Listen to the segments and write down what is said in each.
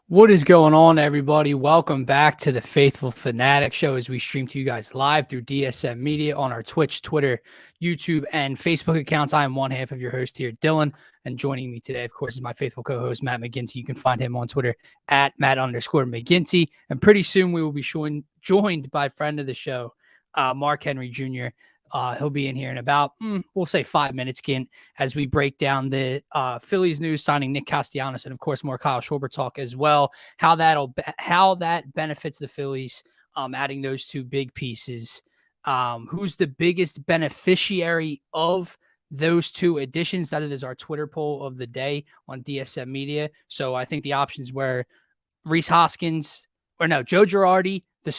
What is going on, everybody? Welcome back to the Phaithful Phanatics show as we stream to you guys live through DSM Media on our Twitch, Twitter, YouTube, and Facebook accounts. I am one half of your host here, Dylan, and joining me today, of course, is my faithful co-host, Matt McGinty. You can find him on Twitter at Matt_McGinty, and pretty soon we will be joined by friend of the show, Mark Henry Jr., he'll be in here in about, we'll say 5 minutes, Gint, as we break down the Phillies news, signing Nick Castellanos, and of course more Kyle Schwarber talk as well. How that benefits the Phillies, adding those two big pieces. Who's the biggest beneficiary of those two additions? That is our Twitter poll of the day on DSM Media. So I think the options were Joe Girardi, the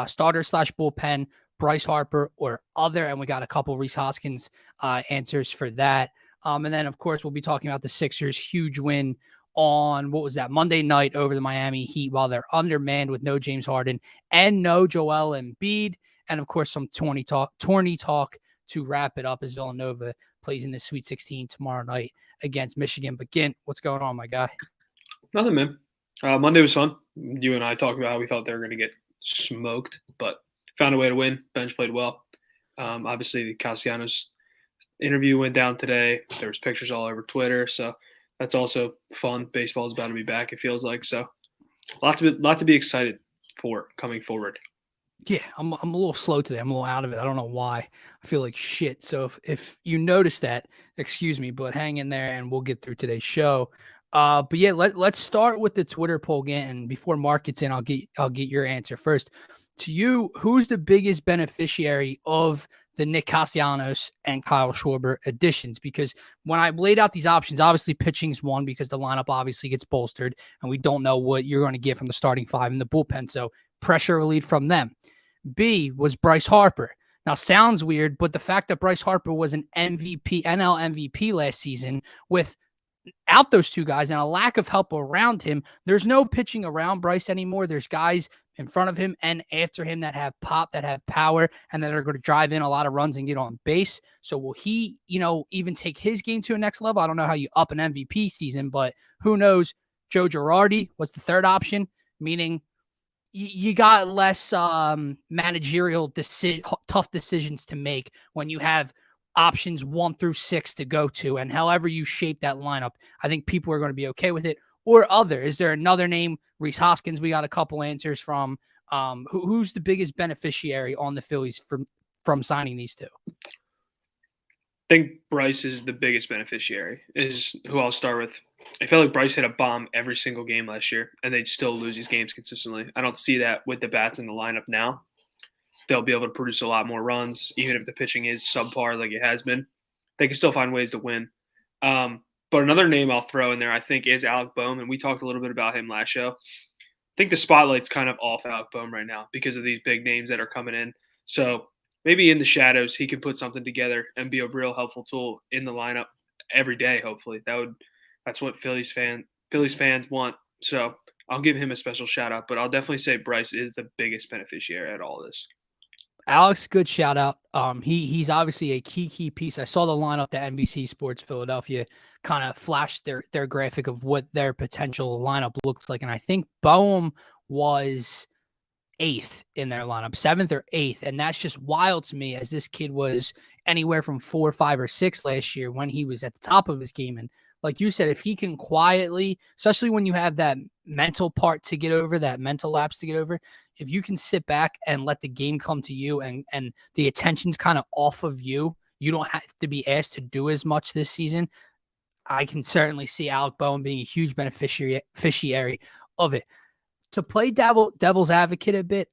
starter/bullpen, Bryce Harper, or other, and we got a couple Rhys Hoskins answers for that. And then, of course, we'll be talking about the Sixers' huge win on, Monday night over the Miami Heat while they're undermanned with no James Harden and no Joel Embiid. And, of course, some tourney talk to wrap it up as Villanova plays in the Sweet 16 tomorrow night against Michigan. But, Gint, what's going on, my guy? Nothing, man. Monday was fun. You and I talked about how we thought they were going to get smoked, but found a way to win. Bench played well. Obviously, the Castellanos interview went down today. There was pictures all over Twitter, so that's also fun. Baseball is about to be back, it feels like. So a lot to be excited for coming forward. Yeah, I'm a little slow today. I'm a little out of it. I don't know why. I feel like shit. So if you notice that, excuse me, but hang in there and we'll get through today's show. But yeah, let's start with the Twitter poll again. And before Mark gets in, I'll get your answer first. To you, who's the biggest beneficiary of the Nick Castellanos and Kyle Schwarber additions? Because when I laid out these options, obviously pitching's one because the lineup obviously gets bolstered and we don't know what you're going to get from the starting five in the bullpen. So pressure relief from them. B was Bryce Harper. Now, sounds weird, but the fact that Bryce Harper was an NL MVP last season without those two guys and a lack of help around him, there's no pitching around Bryce anymore. There's guys in front of him and after him that have pop, that have power, and that are going to drive in a lot of runs and get on base. So will he, even take his game to a next level? I don't know how you up an MVP season, but who knows? Joe Girardi was the third option, meaning you got less managerial tough decisions to make when you have options 1 through 6 to go to, and however you shape that lineup, I think people are going to be okay with it. Or other, is there another name? Rhys Hoskins, we got a couple answers from. Who's the biggest beneficiary on the Phillies from signing these two? I think Bryce is the biggest beneficiary, is who I'll start with. I felt like Bryce hit a bomb every single game last year, and they'd still lose these games consistently. I don't see that with the bats in the lineup now. They'll be able to produce a lot more runs, even if the pitching is subpar like it has been. They can still find ways to win. But another name I'll throw in there, I think, is Alec Bohm, and we talked a little bit about him last show. I think the spotlight's kind of off Alec Bohm right now because of these big names that are coming in. So maybe in the shadows, he can put something together and be a real helpful tool in the lineup every day, hopefully. That's what Phillies fans want. So I'll give him a special shout out, but I'll definitely say Bryce is the biggest beneficiary at all this. Alex, good shout out. He's obviously a key piece. I saw the lineup that NBC Sports Philadelphia kind of flashed their graphic of what their potential lineup looks like, and I think Bohm was 8th in their lineup, 7th or 8th, and that's just wild to me, as this kid was anywhere from 4, 5, or 6 last year when he was at the top of his game. And like you said, if he can quietly, especially when you have that mental part to get over, that mental lapse to get over, if you can sit back and let the game come to you and the attention's kind of off of you, you don't have to be asked to do as much this season. I can certainly see Alec Bohm being a huge beneficiary of it. To play devil's advocate a bit,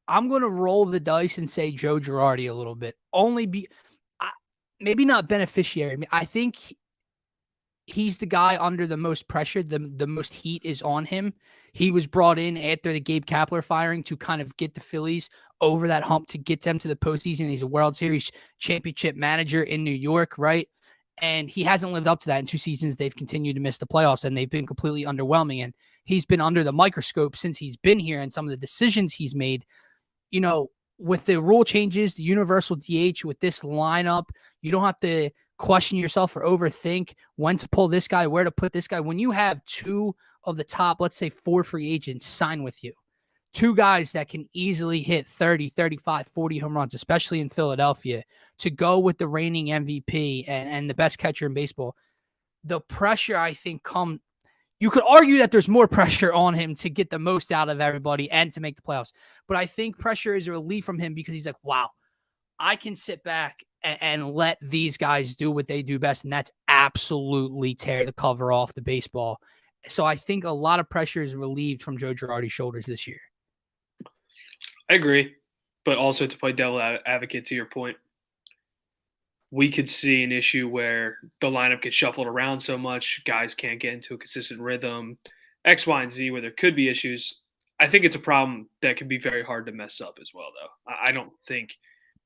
I'm going to roll the dice and say Joe Girardi a little bit. Maybe not beneficiary. I think he's the guy under the most pressure. The most heat is on him. He was brought in after the Gabe Kapler firing to kind of get the Phillies over that hump to get them to the postseason. He's a World Series championship manager in New York, right? And he hasn't lived up to that in 2 seasons. They've continued to miss the playoffs, and they've been completely underwhelming. And he's been under the microscope since he's been here, and some of the decisions he's made, with the rule changes, the universal DH with this lineup, you don't have to question yourself or overthink when to pull this guy, where to put this guy. When you have 2 of the top, let's say 4 free agents sign with you. 2 guys that can easily hit 30, 35, 40 home runs, especially in Philadelphia, to go with the reigning MVP and the best catcher in baseball. The pressure, I think, you could argue that there's more pressure on him to get the most out of everybody and to make the playoffs. But I think pressure is relieved from him because he's like, wow, I can sit back and let these guys do what they do best. And that's absolutely tear the cover off the baseball. So I think a lot of pressure is relieved from Joe Girardi's shoulders this year. I agree. But also, to play devil advocate to your point, we could see an issue where the lineup gets shuffled around so much, guys can't get into a consistent rhythm, X, Y, and Z, where there could be issues. I think it's a problem that can be very hard to mess up as well, though. I don't think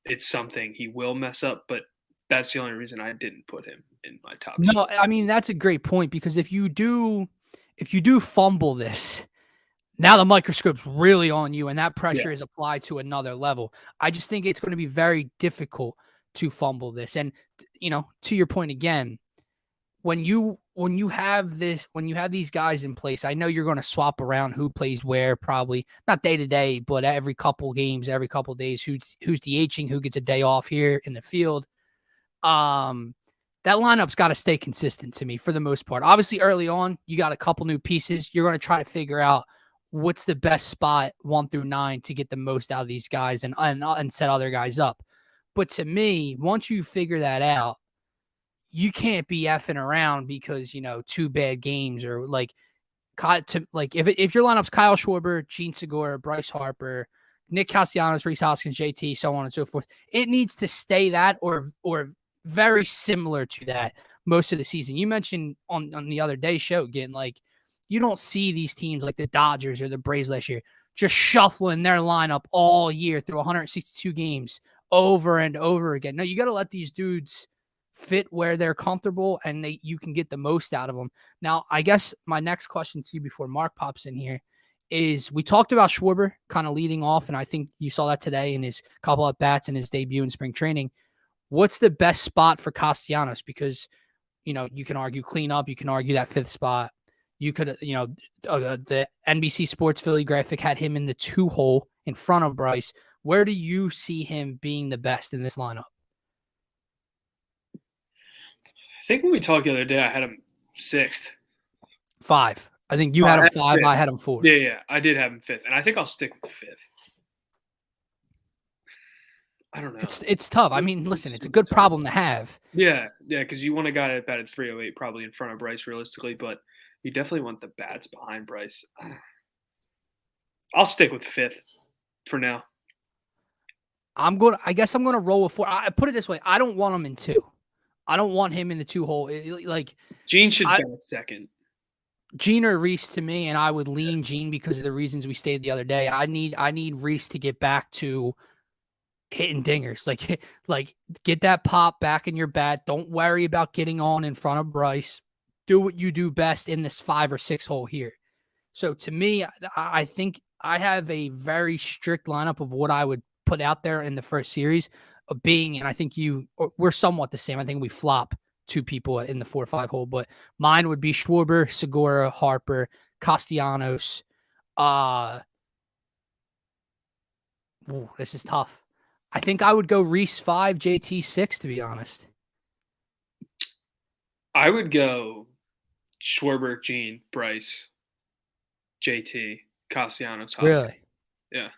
it's something he will mess up, but that's the only reason I didn't put him in my top. No, I mean, that's a great point, because if you do fumble this, now the microscope's really on you, and that pressure is applied to another level. I just think it's going to be very difficult to fumble this. And, to your point again, when you have these guys in place, I know you're going to swap around who plays where, probably not day to day, but every couple games, every couple days, who's DHing, who gets a day off here in the field. That lineup's got to stay consistent to me for the most part. Obviously, early on, you got a couple new pieces. You're going to try to figure out what's the best spot 1 through 9 to get the most out of these guys and set other guys up. But to me, once you figure that out, you can't be effing around because, 2 bad games, or if your lineup's Kyle Schwarber, Gene Segura, Bryce Harper, Nick Castellanos, Rhys Hoskins, JT, so on and so forth, it needs to stay that or very similar to that most of the season. You mentioned on the other day show again, you don't see these teams like the Dodgers or the Braves last year just shuffling their lineup all year through 162 games over and over again. No, you got to let these dudes fit where they're comfortable, and you can get the most out of them. Now, I guess my next question to you before Mark pops in here is, we talked about Schwarber kind of leading off, and I think you saw that today in his couple at bats in his debut in spring training. What's the best spot for Castellanos? Because, you can argue cleanup, you can argue that 5th spot. You could, the NBC Sports Philly graphic had him in the 2-hole in front of Bryce. Where do you see him being the best in this lineup? I think when we talked the other day, I had him 6th. 5. I think you had him 5. 5th. I had him 4. Yeah. I did have him 5th, and I think I'll stick with 5th. I don't know. It's tough. I mean, listen, it's a good problem to have. Yeah, because you want a guy that batted 308 probably in front of Bryce realistically, but you definitely want the bats behind Bryce. I'll stick with 5th for now. I guess I'm gonna roll with 4. I put it this way: I don't want him in 2. I don't want him in the 2-hole. Gene should bat 2nd. Gene or Rhys to me, and I would lean Gene because of the reasons we stated the other day. I need Rhys to get back to hitting dingers, like get that pop back in your bat. Don't worry about getting on in front of Bryce. Do what you do best in this 5 or 6 hole here. So to me, I think I have a very strict lineup of what I would put out there in the first series of being, and I think we're somewhat the same. I think we flop 2 people in the 4 or 5 hole, but mine would be Schwarber, Segura, Harper, Castellanos. This is tough. I think I would go Rhys 5, JT 6, to be honest. I would go Schwarber, Gene, Bryce, JT, Castellanos, Hoskins. Really? Yeah.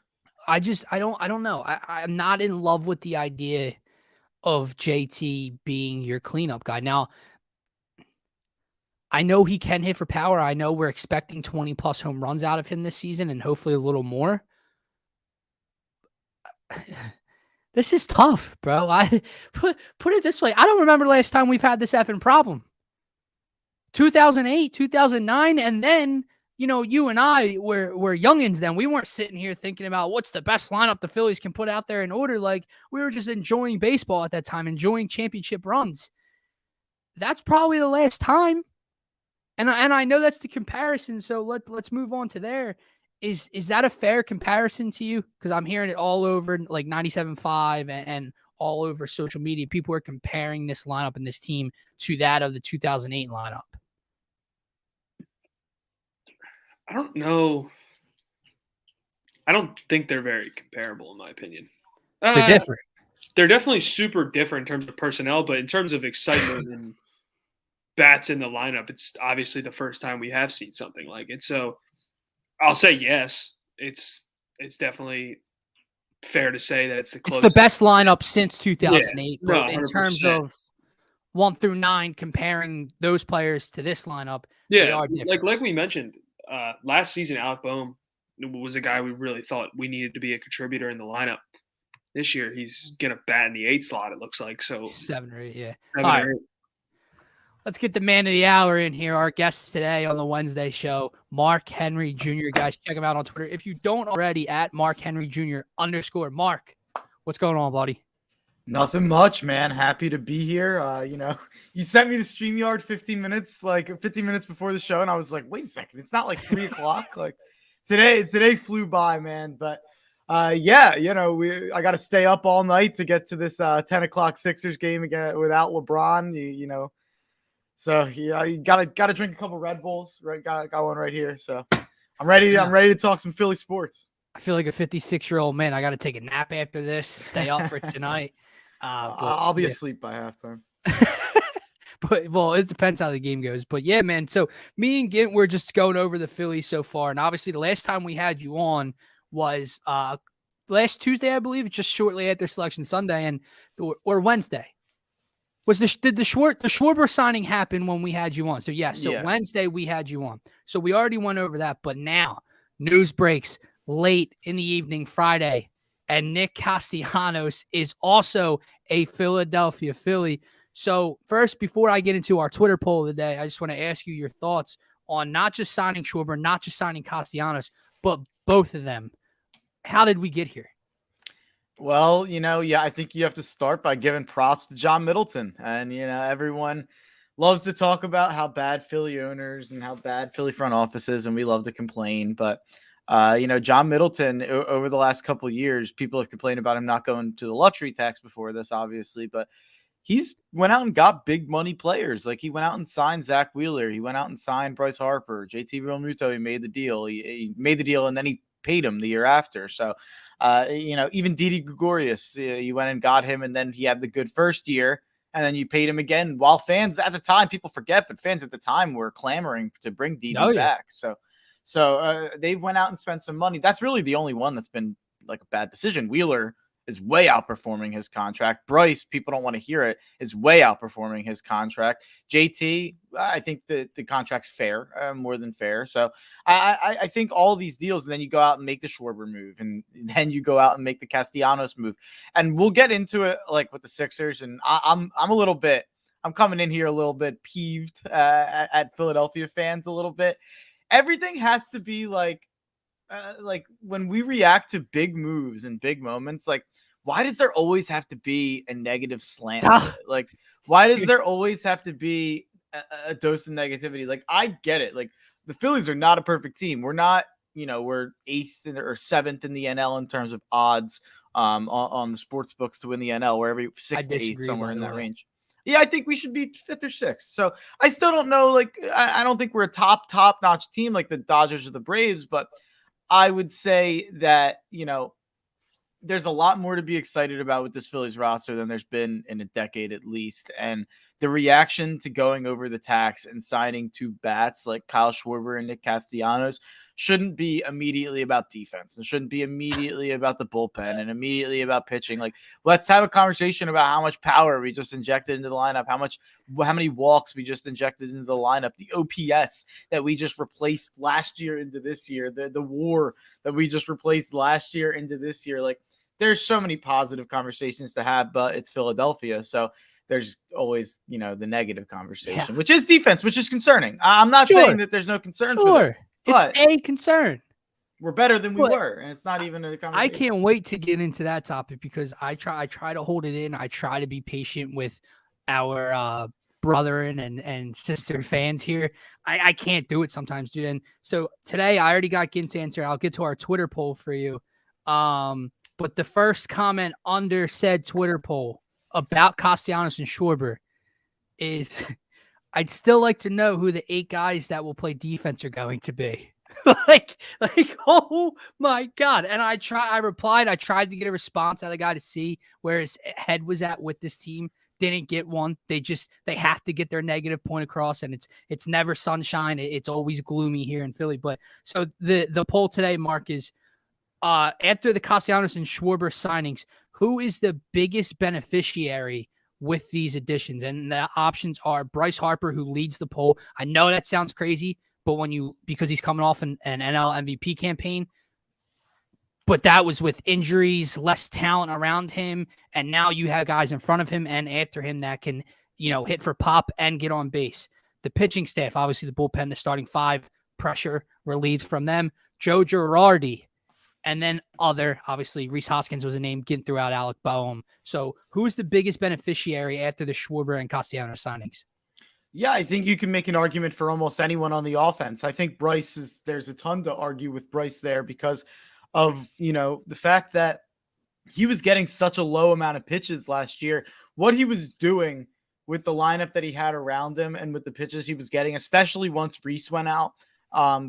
I don't know. I'm not in love with the idea of JT being your cleanup guy. Now, I know he can hit for power. I know we're expecting 20 plus home runs out of him this season and hopefully a little more. This is tough, bro. I put it this way. I don't remember the last time we've had this effing problem. 2008, 2009, and then, you and I were youngins then. We weren't sitting here thinking about what's the best lineup the Phillies can put out there in order. We were just enjoying baseball at that time, enjoying championship runs. That's probably the last time. And I know that's the comparison, so let's move on to there. Is that a fair comparison to you? Because I'm hearing it all over 97.5 and all over social media. People are comparing this lineup and this team to that of the 2008 lineup. I don't know. I don't think they're very comparable in my opinion. They're Uh, different. they're definitely super different in terms of personnel, but in terms of excitement and bats in the lineup, it's obviously the first time we have seen something like it. So I'll say yes. It's definitely fair to say that it's the It's the closest. best lineup since Yeah, 2008, no, but in terms 100%. of 1 through 9, comparing those players to this lineup, they Yeah, are different. like we mentioned, last season, Alec Boehm was a guy we really thought we needed to be a contributor in the lineup. This year, he's gonna bat in the 8 slot. It looks like so 7 or 8, yeah. All 7 right, or 8. let's get the man of the hour in here. Our guest today on the Wednesday show, Mark Henry Jr. Guys, check him out on Twitter. If you don't already, at Mark Henry Jr. _ Mark, what's going on, buddy? Nothing much, man. Happy to be here. You sent me the StreamYard 15 minutes before the show, and I was like, wait a second, it's not like 3 o'clock. Like today flew by, man. But yeah, I gotta stay up all night to get to this 10 o'clock Sixers game again without LeBron. So yeah, you gotta drink a couple Red Bulls, right? Got one right here. So I'm ready. Yeah. I'm ready to talk some Philly sports. I feel like a 56-year-old man. I got to take a nap after this, stay up for tonight. I'll be asleep by halftime. But well, it depends how the game goes. But yeah, man. So me and Gint were just going over the Phillies so far, and obviously the last time we had you on was last Tuesday, I believe, just shortly after Selection Sunday, and or Wednesday. Did the Schwarber signing happen when we had you on? So yeah, Yeah. Wednesday we had you on. So we already went over that, but now news breaks late in the evening Friday, and Nick Castellanos is also a Philadelphia Philly. So first, before I get into our Twitter poll of the day, I just want to ask you your thoughts on not just signing Schwarber, not just signing Castellanos, but both of them. How did we get here? Well, I think you have to start by giving props to John Middleton. And, everyone loves to talk about how bad Philly owners and how bad Philly front office is, and we love to complain. But, John Middleton, over the last couple of years, people have complained about him not going to the luxury tax before this, obviously. But he's went out and got big money players. Like he went out and signed Zach Wheeler. He went out and signed Bryce Harper. JT Realmuto, he made the deal. He made the deal, and then he paid him the year after. So, even Didi Gregorius, you went and got him, and then he had the good first year, and then you paid him again. While fans at the time, people forget, but fans at the time were clamoring to bring Didi back. So they went out and spent some money. That's really the only one that's been like a bad decision. Wheeler is way outperforming his contract. Bryce, people don't want to hear it, is way outperforming his contract. JT, I think the contract's fair, more than fair. So I think all these deals, and then you go out and make the Schwarber move, and then you go out and make the Castellanos move. And we'll get into it like with the Sixers. And I'm coming in here a little bit peeved at Philadelphia fans a little bit. Everything has to be like when we react to big moves and big moments, like why does there always have to be a negative slant? Like why does there always have to be a dose of negativity? Like I get it. Like the Phillies are not a perfect team. We're not, we're 8th or 7th in the NL in terms of odds on the sports books to win the NL. We're every 6th to 8th, somewhere in that range. Yeah, I think we should be 5th or 6th. So I still don't know. Like I don't think we're a top-notch team like the Dodgers or the Braves, but I would say that, there's a lot more to be excited about with this Phillies roster than there's been in a decade at least. And the reaction to going over the tax and signing 2 bats like Kyle Schwarber and Nick Castellanos shouldn't be immediately about defense and shouldn't be immediately about the bullpen and immediately about pitching. Like, let's have a conversation about how much power we just injected into the lineup, how many walks we just injected into the lineup, the OPS that we just replaced last year into this year, the WAR that we just replaced last year into this year. Like, there's so many positive conversations to have, but it's Philadelphia. So there's always, the negative conversation, which is defense, which is concerning. I'm not saying that there's no concerns. Sure. It's a concern. We're better than we were, and it's not even a conversation. I can't wait to get into that topic because I try to hold it in. I try to be patient with our brother and sister fans here. I can't do it sometimes, dude. And so today I already got Gint's answer. I'll get to our Twitter poll for you. But the first comment under said Twitter poll about Castellanos and Schwarber is, I'd still like to know who the 8 guys that will play defense are going to be. like, oh my God. And I replied, I tried to get a response out of the guy to see where his head was at with this team. Didn't get one. They have to get their negative point across, and it's never sunshine. It's always gloomy here in Philly. But so the poll today, Mark, is after the Castellanos and Schwarber signings, who is the biggest beneficiary with these additions? And the options are Bryce Harper, who leads the poll. I know that sounds crazy, but because he's coming off an NL MVP campaign, but that was with injuries, less talent around him, and now you have guys in front of him and after him that can, hit for pop and get on base. The pitching staff, obviously the bullpen, the starting five, pressure relieved from them. Joe Girardi, and then obviously Rhys Hoskins was a name getting throughout Alec Boehm. So who's the biggest beneficiary after the Schwarber and Castellanos signings? Yeah, I think you can make an argument for almost anyone on the offense. I think there's a ton to argue with Bryce there because of, the fact that he was getting such a low amount of pitches last year. What he was doing with the lineup that he had around him and with the pitches he was getting, especially once Rhys went out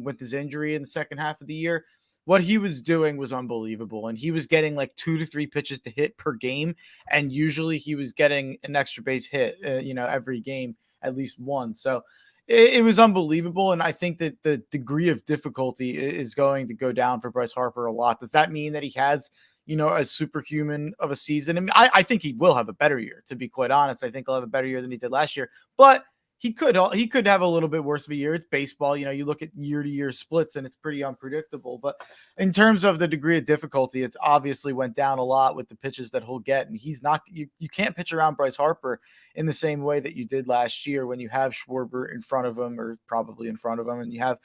with his injury in the second half of the year, what he was doing was unbelievable. And he was getting like 2 to 3 pitches to hit per game. And usually he was getting an extra base hit, every game, at least one. So it was unbelievable. And I think that the degree of difficulty is going to go down for Bryce Harper a lot. Does that mean that he has, a superhuman of a season? I mean, I think he will have a better year, to be quite honest. I think he'll have a better year than he did last year, but he could have a little bit worse of a year. It's baseball. You look at year-to-year splits and it's pretty unpredictable. But in terms of the degree of difficulty, it's obviously went down a lot with the pitches that he'll get. And he's not, you can't pitch around Bryce Harper in the same way that you did last year when you have Schwarber in front of him, or probably in front of him, and you have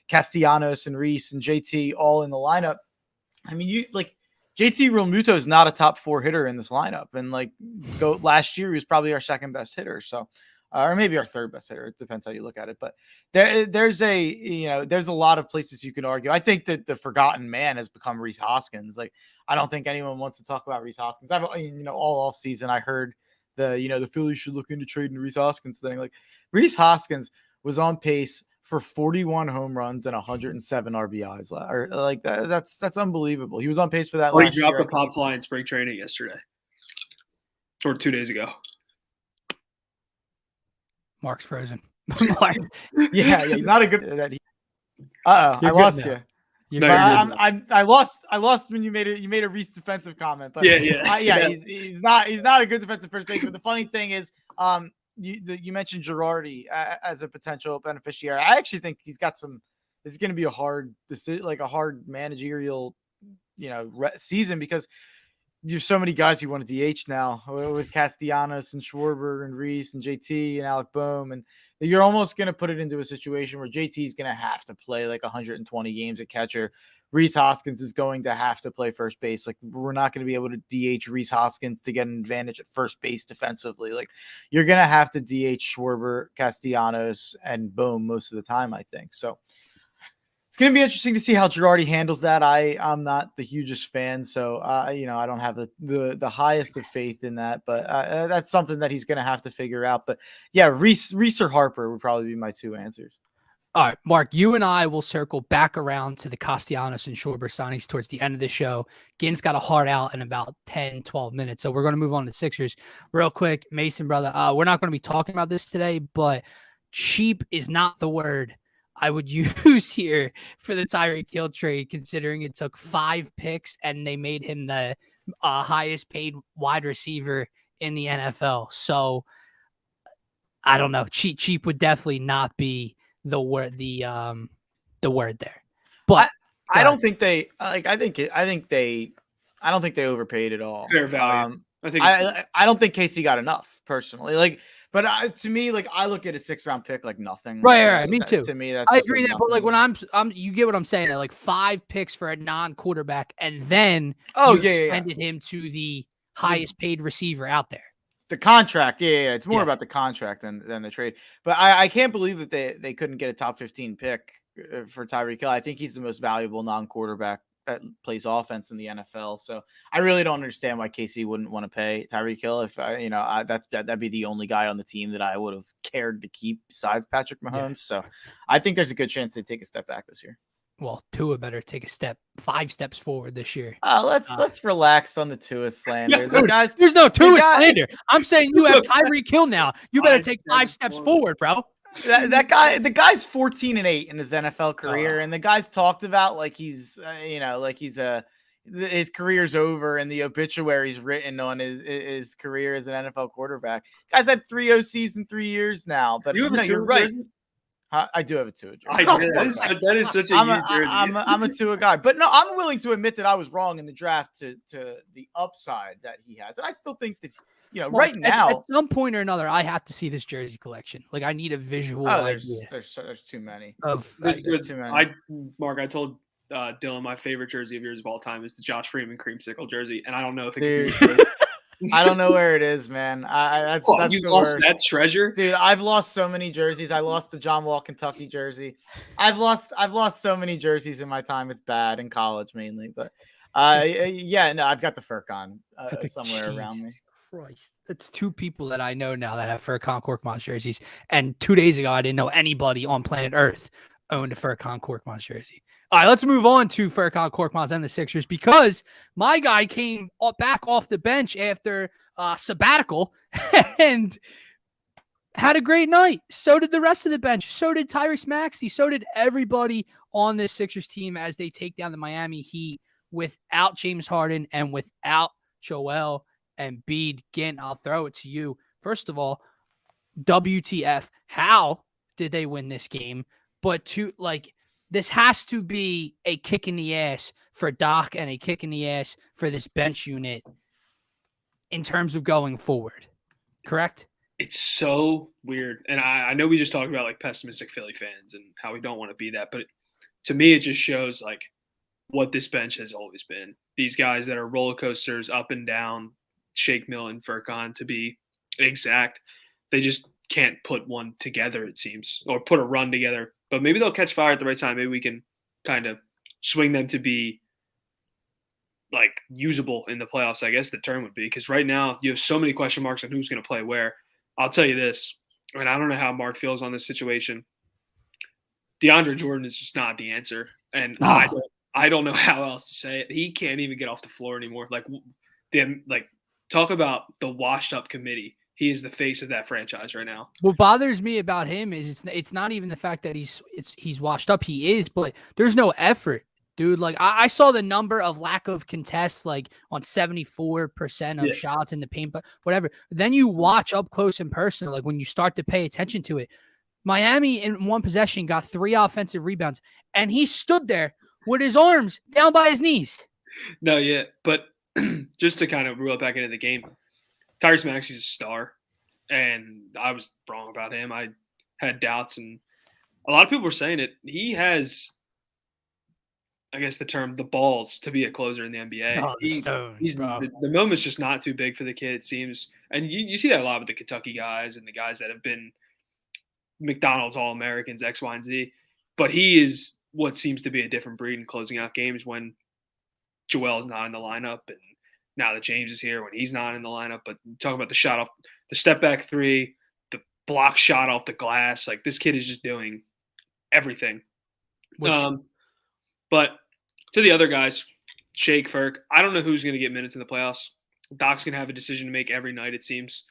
Castellanos and Rhys and JT all in the lineup. I mean, JT Realmuto is not a top 4 hitter in this lineup. And last year, he was probably our second best hitter. So, or maybe our third best hitter. It depends how you look at it. But there's a lot of places you can argue. I think that the forgotten man has become Rhys Hoskins. I don't think anyone wants to talk about Rhys Hoskins. All off season, I heard the Phillies should look into trading Rhys Hoskins thing. Rhys Hoskins was on pace for 41 home runs and 107 RBIs. That's unbelievable. He was on pace for that last year. He dropped the pop fly in spring training yesterday or 2 days ago. Mark's frozen. Yeah, he's not a good. I lost you. I lost when you made a Rhys defensive comment. But he's not a good defensive first baseman. But the funny thing is, you mentioned Girardi as a potential beneficiary. I actually think he's got some. It's going to be a hard decision, a hard managerial, season, because there's so many guys who want to DH now with Castellanos and Schwarber and Rhys and JT and Alec Boehm. And you're almost going to put it into a situation where JT is going to have to play 120 games at catcher. Rhys Hoskins is going to have to play first base. We're not going to be able to DH Rhys Hoskins to get an advantage at first base defensively. You're going to have to DH Schwarber, Castellanos, and Boehm most of the time, I think. So it's going to be interesting to see how Girardi handles that. I'm not the hugest fan, so I don't have the highest of faith in that. But that's something that he's going to have to figure out. But yeah, Rhys or Harper would probably be my 2 answers. All right, Mark, you and I will circle back around to the Castellanos and Schwarber signings towards the end of the show. Gin's got a hard out in about 10, 12 minutes, so we're going to move on to Sixers. Real quick, Mason, brother, we're not going to be talking about this today, but cheap is not the word I would use here for the Tyreek Hill trade, considering it took 5 picks and they made him the highest paid wide receiver in the NFL. So I don't know. Cheap would definitely not be the word there. But I don't think they I think they overpaid at all. Fair value. I don't think Casey got enough personally. But to me, I look at a 6th-round pick like nothing. Right. Me too. To me, that's I agree that. But when I'm, you get what I'm saying. 5 picks for a non-quarterback, and then extended him to the highest paid receiver out there. The contract, it's more about the contract than the trade. But I can't believe that they couldn't get a top 15 pick for Tyreek Hill. I think he's the most valuable non-quarterback that plays offense in the NFL. So I really don't understand why Casey wouldn't want to pay Tyreek Hill. If that'd be the only guy on the team that I would have cared to keep besides Patrick Mahomes. So I think there's a good chance they take a step back this year. well, Tua better take 5 steps forward this year. Let's relax on the Tua slander. The Dude, guys, there's no Tua guy- slander. I'm saying you have Tyreek Hill now. You better take 5 steps forward, bro. that guy, the guy's 14-8 in his NFL career, and the guy's talked about like he's, his career's over, and the obituary's written on his career as an NFL quarterback. Guy's had 3 OCs in 3 years now, but you're right. I do have a Tua jersey. That is such a huge jersey. I'm a Tua guy, but no, I'm willing to admit that I was wrong in the draft to the upside that he has, and I still think that right now at some point or another, I have to see this jersey collection. Like I need a visual idea. There's too many. There's too many. Mark, I told Dylan my favorite jersey of yours of all time is the Josh Freeman creamsicle jersey, and I don't know if it can be I don't know where it is, man. That's you lost that treasure, dude. I've lost so many jerseys. I lost the John Wall Kentucky jersey. I've lost so many jerseys in my time. It's bad in college mainly, but I've got the Furcon somewhere around me. Christ, that's 2 people that I know now that have Furcon Korkmaz jerseys, and 2 days ago I didn't know anybody on planet Earth owned a Furcon Korkmaz jersey. All right, let's move on to Furcon Korkmaz and the Sixers, because my guy came back off the bench after sabbatical and had a great night. So did the rest of the bench. So did Tyrese Maxey. So did everybody on this Sixers team as they take down the Miami Heat without James Harden and without Joel Embiid. Again, I'll throw it to you. First of all, WTF, how did they win this game? But this has to be a kick in the ass for Doc and a kick in the ass for this bench unit in terms of going forward. Correct? It's so weird. And I know we just talked about like pessimistic Philly fans and how we don't want to be that. But to me, it just shows like what this bench has always been. These guys that are roller coasters up and down, Shake Milton, Furcon to be exact. They just can't put one together, it seems, or put a run together. But maybe they'll catch fire at the right time. Maybe we can kind of swing them to be like usable in the playoffs, I guess the term would be. Because right now you have so many question marks on who's going to play where. I'll tell you this, and I don't know how Mark feels on this situation. DeAndre Jordan is just not the answer. And I don't know how else to say it. He can't even get off the floor anymore. Talk about the washed up committee. He is the face of that franchise right now. What bothers me about him is it's not even the fact that he's washed up. He is, but there's no effort, dude. Like I saw the number of lack of contests like on 74% of shots in the paint, but whatever. Then you watch up close and personal, like when you start to pay attention to it. Miami in one possession got 3 offensive rebounds, and he stood there with his arms down by his knees. No, yeah, but just to kind of reel it back into the game, Tyrese Maxey's a star, and I was wrong about him. I had doubts, and a lot of people were saying it. He has, I guess the term, the balls to be a closer in the NBA. The moment's just not too big for the kid, it seems. And you see that a lot with the Kentucky guys and the guys that have been McDonald's All-Americans, X, Y, and Z. But he is what seems to be a different breed in closing out games when Joel's not in the lineup, and now that James is here when he's not in the lineup. But talking about the shot off, the step back 3, the block shot off the glass, like this kid is just doing everything. But to the other guys, Shake, Furk, I don't know who's going to get minutes in the playoffs. Doc's going to have a decision to make every night, it seems.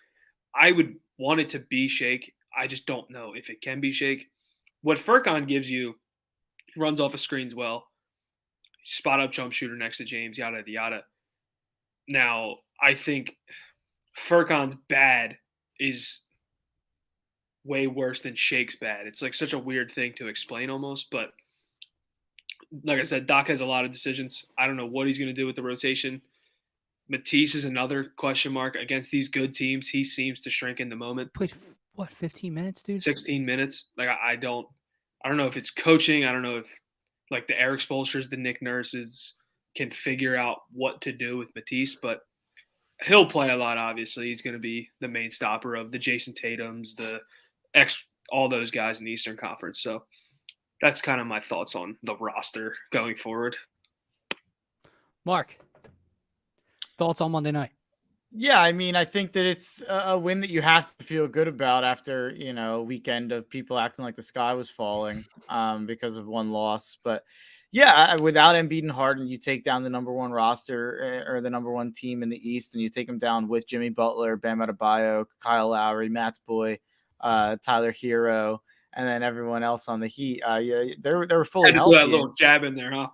I would want it to be Shake. I just don't know if it can be Shake. What Furcon gives you, runs off of screens well, spot up jump shooter next to James, yada, yada. Now, I think Furcon's bad is way worse than Shake's bad. It's like such a weird thing to explain almost, but like I said, Doc has a lot of decisions. I don't know what he's going to do with the rotation. Matisse is another question mark. Against these good teams, he seems to shrink in the moment. Played, 15 minutes, dude? 16 minutes. Like, I don't know if it's coaching. I don't know if, like, the Eric Spoelstras, the Nick Nurses can figure out what to do with Matisse, but he'll play a lot, obviously. He's going to be the main stopper of the Jason Tatums, all those guys in the Eastern Conference. So that's kind of my thoughts on the roster going forward. Mark, thoughts on Monday night? Yeah, I mean, I think that it's a win that you have to feel good about after, a weekend of people acting like the sky was falling because of one loss. But yeah, without Embiid and Harden, you take down the number one roster or the number one team in the East, and you take them down with Jimmy Butler, Bam Adebayo, Kyle Lowry, Matt's boy, Tyler Hero, and then everyone else on the Heat. Yeah, they were fully Had to do healthy. that little jab in there, huh?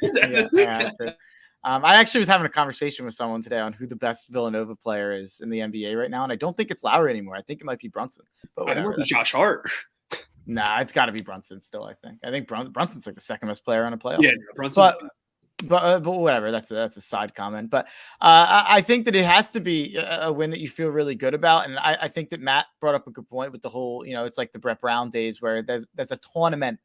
Yeah, I had to. I actually was having a conversation with someone today on who the best Villanova player is in the NBA right now, and I don't think it's Lowry anymore. I think it might be Brunson. But I whatever. want the Josh Hart. Nah, it's got to be Brunson still. I think Brunson's like the second best player on a playoff. Yeah, team. Brunson. But whatever. That's a side comment. But I think that it has to be a win that you feel really good about, and I think that Matt brought up a good point with the whole. It's like the Brett Brown days where there's a tournament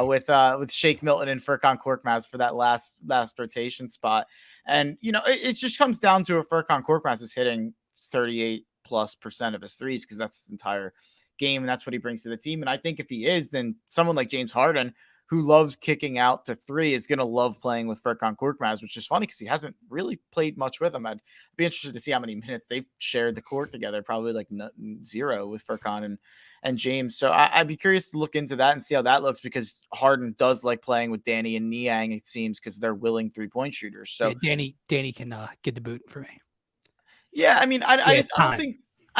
with Shake Milton and Furkan Korkmaz for that last rotation spot. And, it just comes down to if Furkan Korkmaz is hitting 38+% of his threes, because that's his entire game. And that's what he brings to the team. And I think if he is, then someone like James Harden, who loves kicking out to three, is going to love playing with Furkan Korkmaz, which is funny because he hasn't really played much with him. I'd be interested to see how many minutes they've shared the court together, probably like 0 with Furkan and James. So I'd be curious to look into that and see how that looks, because Harden does like playing with Danny and Niang, it seems, because they're willing 3-point shooters. So yeah, Danny can get the boot for me. Yeah, I mean, I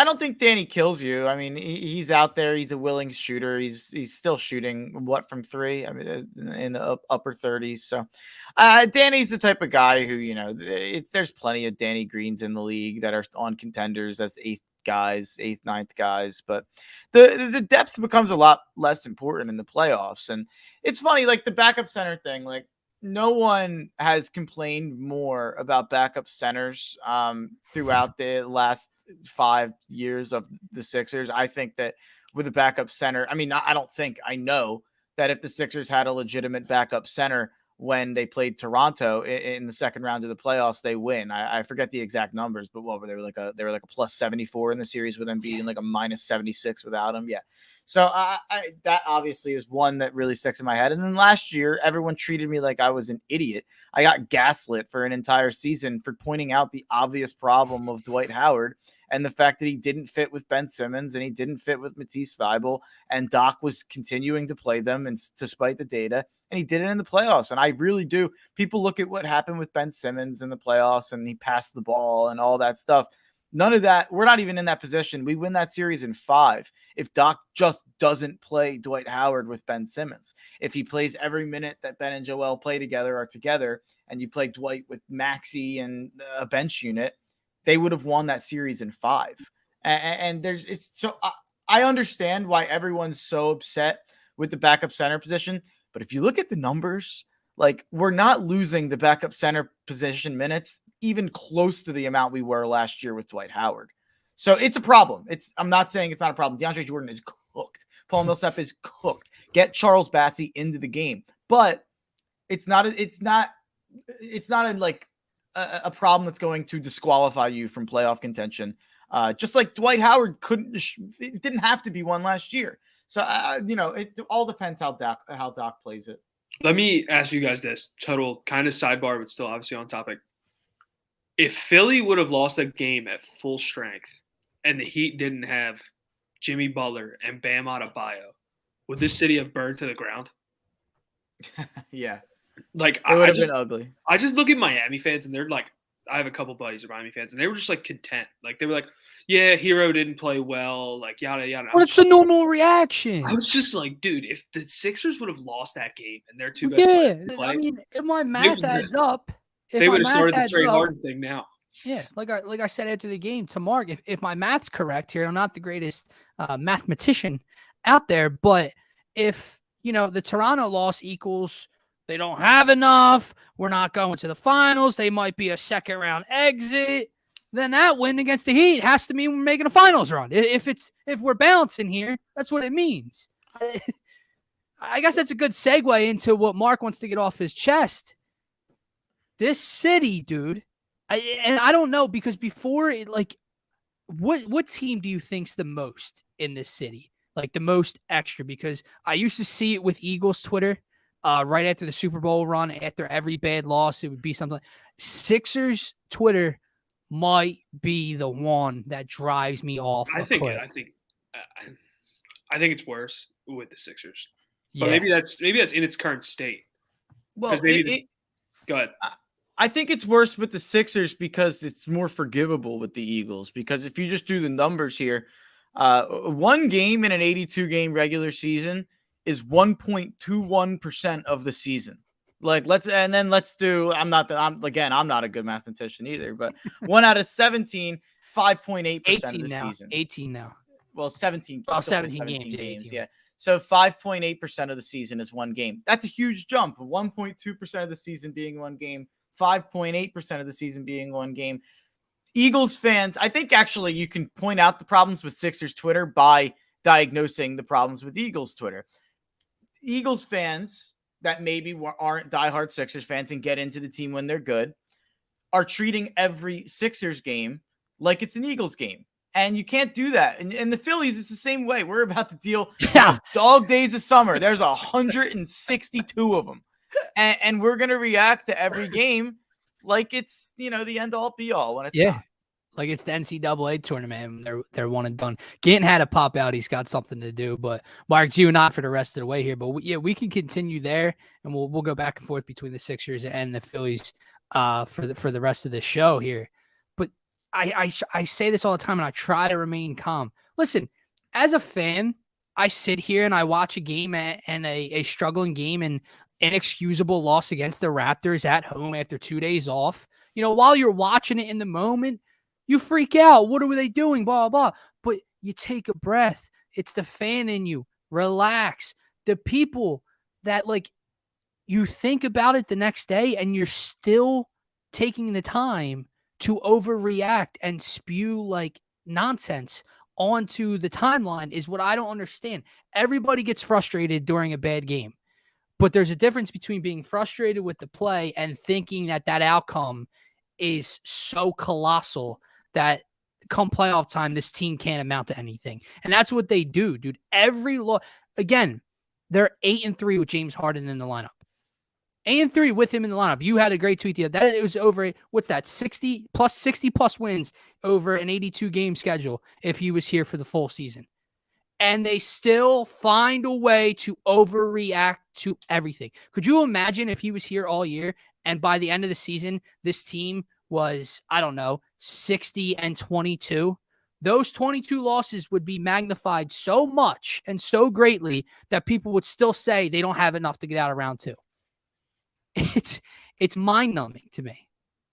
don't think Danny kills you. I mean, he's out there. He's a willing shooter. He's still shooting from 3. I mean, in the upper 30s. So, Danny's the type of guy who, there's plenty of Danny Greens in the league that are on contenders as 8th, 9th guys, but the depth becomes a lot less important in the playoffs. And it's funny, like the backup center thing, like no one has complained more about backup centers throughout the last 5 years of the Sixers. I think that with a backup center, I know that if the Sixers had a legitimate backup center when they played Toronto in the second round of the playoffs, they win. I forget the exact numbers, but they were like a +74 in the series with Embiid and like a -76 without him. Yeah. So that obviously is one that really sticks in my head. And then last year, everyone treated me like I was an idiot. I got gaslit for an entire season for pointing out the obvious problem of Dwight Howard and the fact that he didn't fit with Ben Simmons and he didn't fit with Matisse Thybulle, and Doc was continuing to play them and despite the data, and he did it in the playoffs. And I really do. People look at what happened with Ben Simmons in the playoffs and he passed the ball and all that stuff. None of that. We're not even in that position. We win that series in 5 if Doc just doesn't play Dwight Howard with Ben Simmons. If he plays every minute that Ben and Joel play together are together, and you play Dwight with Maxey and a bench unit, they would have won that series in 5. And I understand why everyone's so upset with the backup center position. But if you look at the numbers, like, we're not losing the backup center position minutes even close to the amount we were last year with Dwight Howard. So it's a problem. I'm not saying it's not a problem. DeAndre Jordan is cooked. Paul Millsap is cooked. Get Charles Bassey into the game. But it's not a problem that's going to disqualify you from playoff contention. Just like Dwight Howard it didn't have to be one last year. So, it all depends how Doc plays it. Let me ask you guys this, total kind of sidebar, but still obviously on topic. If Philly would have lost that game at full strength and the Heat didn't have Jimmy Butler and Bam Adebayo, would this city have burned to the ground? Yeah. Like, it would have been ugly. I just look at Miami fans, and they're like, I have a couple buddies who are Miami fans, and they were just like content. Like, they were like, yeah, Hero didn't play well, like yada yada. What's the normal reaction? I was just like, dude, if the Sixers would have lost that game and their two best players play, I mean, if my math adds up, they would have started the Trey Harden thing now. Yeah, like I said after the game to Mark, if my math's correct here, I'm not the greatest mathematician out there, but if the Toronto loss equals they don't have enough, we're not going to the finals, they might be a second round exit, then that win against the Heat has to mean we're making a finals run. If we're balancing here, that's what it means. I guess that's a good segue into what Mark wants to get off his chest. This city, dude, I don't know, because before it, like, what team do you think's the most in this city? Like the most extra? Because I used to see it with Eagles Twitter. Right after the Super Bowl run, after every bad loss, it would be something like Sixers Twitter might be the one that drives me off. I think it's worse with the Sixers, but Yeah. maybe that's in its current state. Well, Go ahead. I think it's worse with the Sixers because it's more forgivable with the Eagles. Because if you just do the numbers here, one game in an 82 game regular season is 1.21% of the season. Let's do. I'm not a good mathematician either, but 1 out of 17, 5.8% of the season. 18 now. Well, 17. Oh, 17 games. 18. Yeah. So 5.8% of the season is one game. That's a huge jump. 1.2% of the season being one game. 5.8% of the season being one game. Eagles fans, I think actually you can point out the problems with Sixers Twitter by diagnosing the problems with Eagles Twitter. Eagles fans that maybe aren't diehard Sixers fans and get into the team when they're good are treating every Sixers game like it's an Eagles game. And you can't do that. And the Phillies, it's the same way. We're about to deal with dog days of summer. There's 162 of them. And we're going to react to every game like it's, the end all be all when it's not. Like it's the NCAA tournament. They're one and done. Gant had to pop out. He's got something to do. But Mark, you and I for the rest of the way here. But we can continue there, and we'll go back and forth between the Sixers and the Phillies for the rest of the show here. But I say this all the time, and I try to remain calm. Listen, as a fan, I sit here and I watch a game and a struggling game and inexcusable loss against the Raptors at home after 2 days off. While you're watching it in the moment, you freak out. What are they doing? Blah, blah, blah. But you take a breath. It's the fan in you. Relax. The people that, you think about it the next day and you're still taking the time to overreact and spew, nonsense onto the timeline is what I don't understand. Everybody gets frustrated during a bad game. But there's a difference between being frustrated with the play and thinking that outcome is so colossal that come playoff time, this team can't amount to anything. And that's what they do, dude. Again, they're 8-3 with James Harden in the lineup. 8-3 with him in the lineup. You had a great tweet the other day. It was over, 60 plus wins over an 82 game schedule if he was here for the full season. And they still find a way to overreact to everything. Could you imagine if he was here all year and by the end of the season, this team was, 60-22? Those 22 losses would be magnified so much and so greatly that people would still say they don't have enough to get out of round two. It's mind-numbing to me.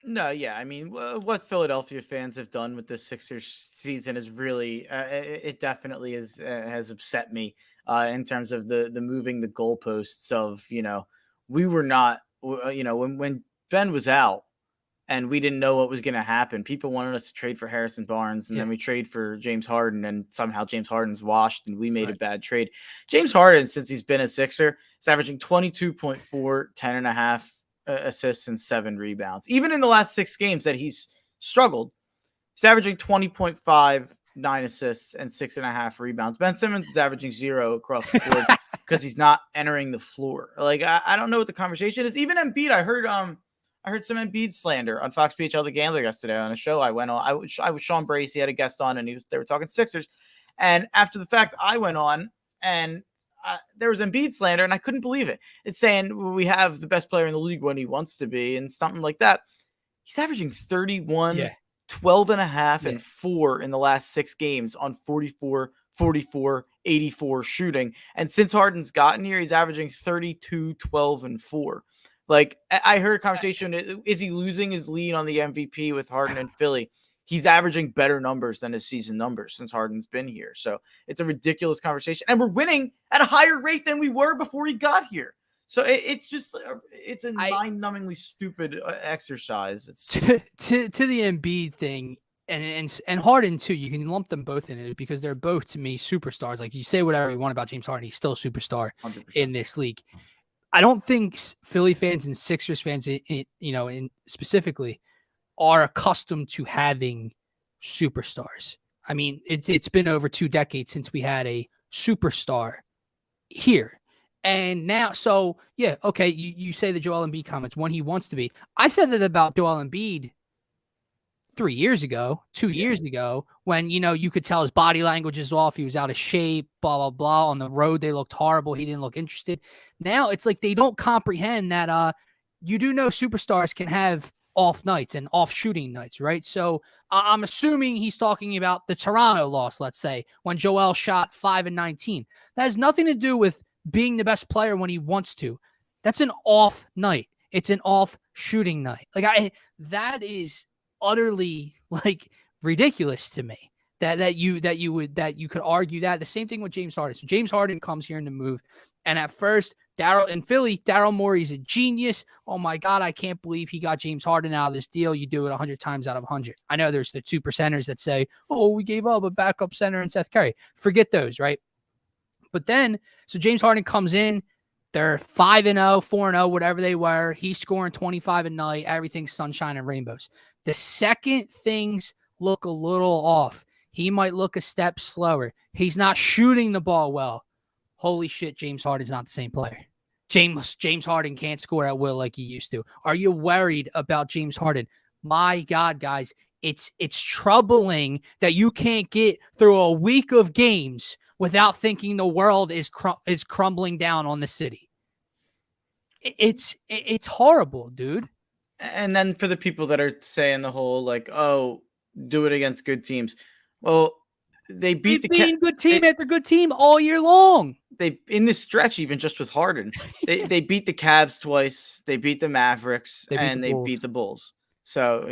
No, yeah. I mean, what Philadelphia fans have done with this Sixers season is really, it definitely has upset me in terms of the moving the goalposts of, we were not, when Ben was out and we didn't know what was going to happen, people wanted us to trade for Harrison Barnes and then we trade for James Harden and somehow James Harden's washed and we made a bad trade. James Harden, since he's been a Sixer, is averaging 22.4, 10.5 assists and 7 rebounds. Even in the last 6 games that he's struggled, he's averaging 20.5, 9 assists and 6.5 rebounds. Ben Simmons is averaging 0 across the board because he's not entering the floor. I don't know what the conversation is. Even Embiid, I heard some Embiid slander on Fox PHL The Gambler yesterday on a show I went on. I was Sean Brace. He had a guest on and they were talking Sixers. And after the fact, I went on and there was Embiid slander, and I couldn't believe it. It's saying we have the best player in the league when he wants to be, and something like that. He's averaging 31, 12.5, and 4 in the last 6 games on 44, 44, 84 shooting. And since Harden's gotten here, he's averaging 32, 12, and 4. I heard a conversation, is he losing his lead on the MVP with Harden and Philly? He's averaging better numbers than his season numbers since Harden's been here. So it's a ridiculous conversation. And we're winning at a higher rate than we were before he got here. So it's a mind-numbingly stupid exercise. It's to the Embiid thing and Harden too. You can lump them both in it because they're both, to me, superstars. You say whatever you want about James Harden, he's still a superstar 100%. In this league. I don't think Philly fans and Sixers fans, in specifically, are accustomed to having superstars. I mean, it's been over 2 decades since we had a superstar here. And now, so, yeah, okay, you say the Joel Embiid comments when he wants to be. I said that about Joel Embiid 3 years ago, 2 years ago, when, you could tell his body language is off. He was out of shape, blah, blah, blah. On the road, they looked horrible. He didn't look interested. Now it's like they don't comprehend that you do know superstars can have off nights and off shooting nights, right? So I'm assuming he's talking about the Toronto loss, let's say, when Joel shot 5 and 19. That has nothing to do with being the best player when he wants to. That's an off night. It's an off shooting night. That is utterly ridiculous to me that you could argue that. The same thing with James Harden. So James Harden comes here in the move, and at first, Daryl Morey's a genius. Oh my God, I can't believe he got James Harden out of this deal. You do it 100 times out of 100. I know there's the 2%ers that say, "Oh, we gave up a backup center in Seth Curry." Forget those, right? But then, so James Harden comes in. They're 5-0, 4-0, whatever they were. He's scoring 25 a night. Everything's sunshine and rainbows. The second things look a little off, he might look a step slower. He's not shooting the ball well. Holy shit, James Harden's not the same player. James Harden can't score at will like he used to. Are you worried about James Harden? My God, guys, it's troubling that you can't get through a week of games without thinking the world is crumbling down on the city. It's horrible, dude. And then for the people that are saying the whole oh, do it against good teams. Well, they beat good team after good team all year long. They in this stretch, even just with Harden, they beat the Cavs twice. They beat the Mavericks, and they beat the Bulls. So,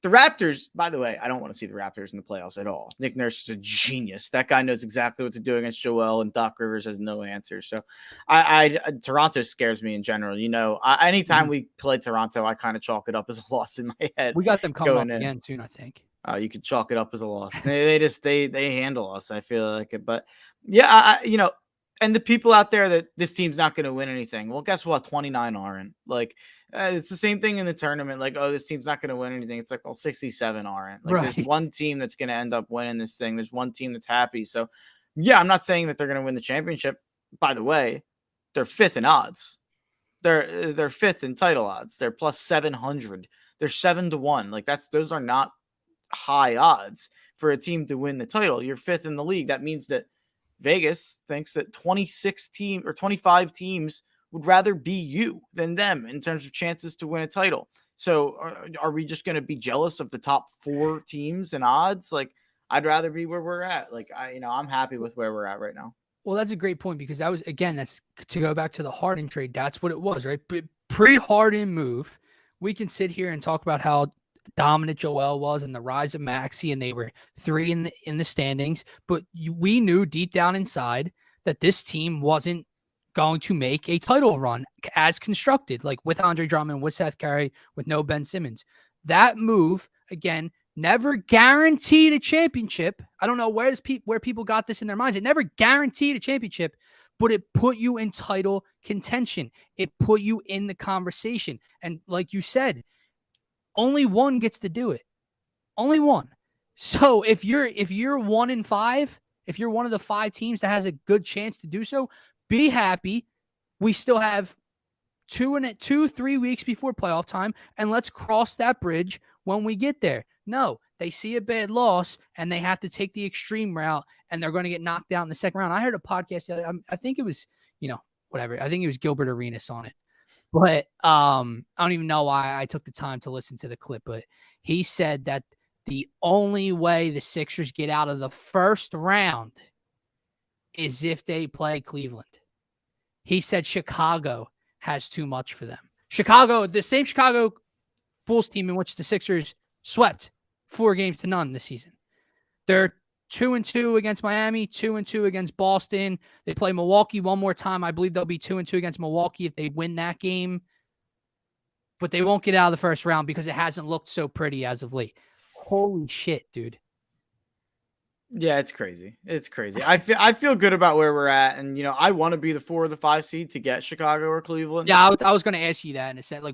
the Raptors, by the way, I don't want to see the Raptors in the playoffs at all. Nick Nurse is a genius. That guy knows exactly what to do against Joel, and Doc Rivers has no answers. So Toronto scares me in general. Anytime we play Toronto, I kind of chalk it up as a loss in my head. We got them coming up again soon, I think. You could chalk it up as a loss. They handle us. I feel like it, but yeah, and the people out there that this team's not going to win anything. Well, guess what? 29 aren't. It's the same thing in the tournament. Oh, this team's not going to win anything. It's 67 aren't. Right. There's one team that's going to end up winning this thing. There's one team that's happy. So, yeah, I'm not saying that they're going to win the championship. By the way, they're fifth in odds. They're fifth in title odds. They're plus 700. They're 7-1. Those are not high odds for a team to win the title. You're fifth in the league. That means that Vegas thinks that 25 teams would rather be you than them in terms of chances to win a title. So are we just going to be jealous of the top 4 teams and odds? I'd rather be where we're at. I'm happy with where we're at right now. Well, that's a great point, because that's to go back to the Harden trade. That's what it was, right? Pre-Harden move, we can sit here and talk about how dominant Joel was and the rise of Maxey, and they were 3 in the standings. But we knew deep down inside that this team wasn't going to make a title run as constructed, with Andre Drummond, with Seth Curry, with no Ben Simmons. That move, again, never guaranteed a championship. I don't know where people got this in their minds. It never guaranteed a championship, but it put you in title contention. It put you in the conversation. And like you said, only one gets to do it. Only one. So if you're 1-5, if you're one of the 5 teams that has a good chance to do so, be happy. We still have 2-3 weeks before playoff time, and let's cross that bridge when we get there. No, they see a bad loss and they have to take the extreme route, and they're going to get knocked out in the second round. I heard a podcast. I think it was, whatever. I think it was Gilbert Arenas on it. But I don't even know why I took the time to listen to the clip, but he said that the only way the Sixers get out of the first round is if they play Cleveland. He said Chicago has too much for them. The same Chicago Bulls team in which the Sixers swept 4-0 this season. They're 2-2 against Miami, 2-2 against Boston. They play Milwaukee one more time. I believe they'll be 2-2 against Milwaukee if they win that game. But they won't get out of the first round because it hasn't looked so pretty as of late. Holy shit, dude. Yeah, it's crazy. It's crazy. I feel good about where we're at, and I want to be the 4 or the 5 seed to get Chicago or Cleveland. Yeah, I was going to ask you that in a sense.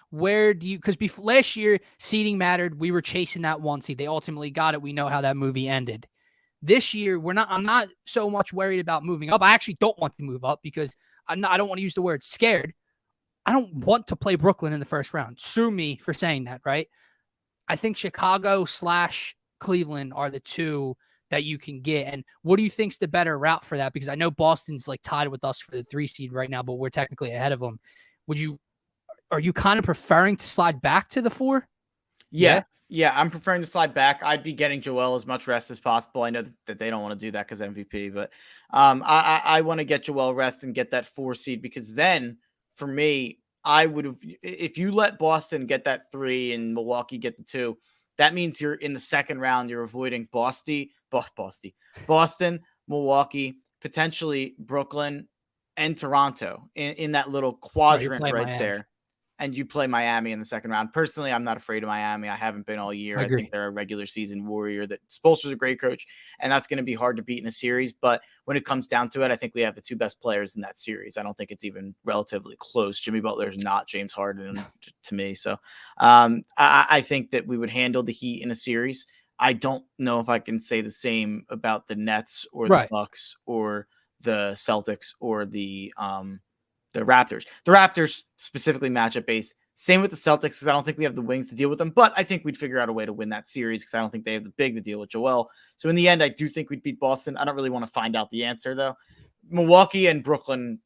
Where do you? Because last year seeding mattered. We were chasing that 1 seed. They ultimately got it. We know how that movie ended. This year, I'm not so much worried about moving up. I actually don't want to move up because I don't want to use the word scared. I don't want to play Brooklyn in the first round. Sue me for saying that, right? I think Chicago / Cleveland are the two that you can get. And what do you think's the better route for that? Because I know Boston's like tied with us for the 3 seed right now, but we're technically ahead of them. Are you kind of preferring to slide back to the 4? Yeah. Yeah, I'm preferring to slide back. I'd be getting Joel as much rest as possible. I know that they don't want to do that because MVP, but I want to get Joel rest and get that 4 seed, because then for me, I would have, if you let Boston get that 3 and Milwaukee get the 2, that means you're in the second round. You're avoiding Boston, Milwaukee, potentially Brooklyn, and Toronto in that little quadrant right there. And you play Miami in the second round. Personally, I'm not afraid of Miami. I haven't been all year. I think they're a regular season warrior. That Spoelstra's a great coach, and that's going to be hard to beat in a series. But when it comes down to it, I think we have the 2 best players in that series. I don't think it's even relatively close. Jimmy Butler is not James Harden to me. So I think that we would handle the Heat in a series. I don't know if I can say the same about the Nets or the Bucks or the Celtics or the Raptors. The Raptors specifically matchup based. Same with the Celtics, because I don't think we have the wings to deal with them, but I think we'd figure out a way to win that series because I don't think they have the big to deal with Joel. So in the end, I do think we'd beat Boston. I don't really want to find out the answer, though. Milwaukee and Brooklyn,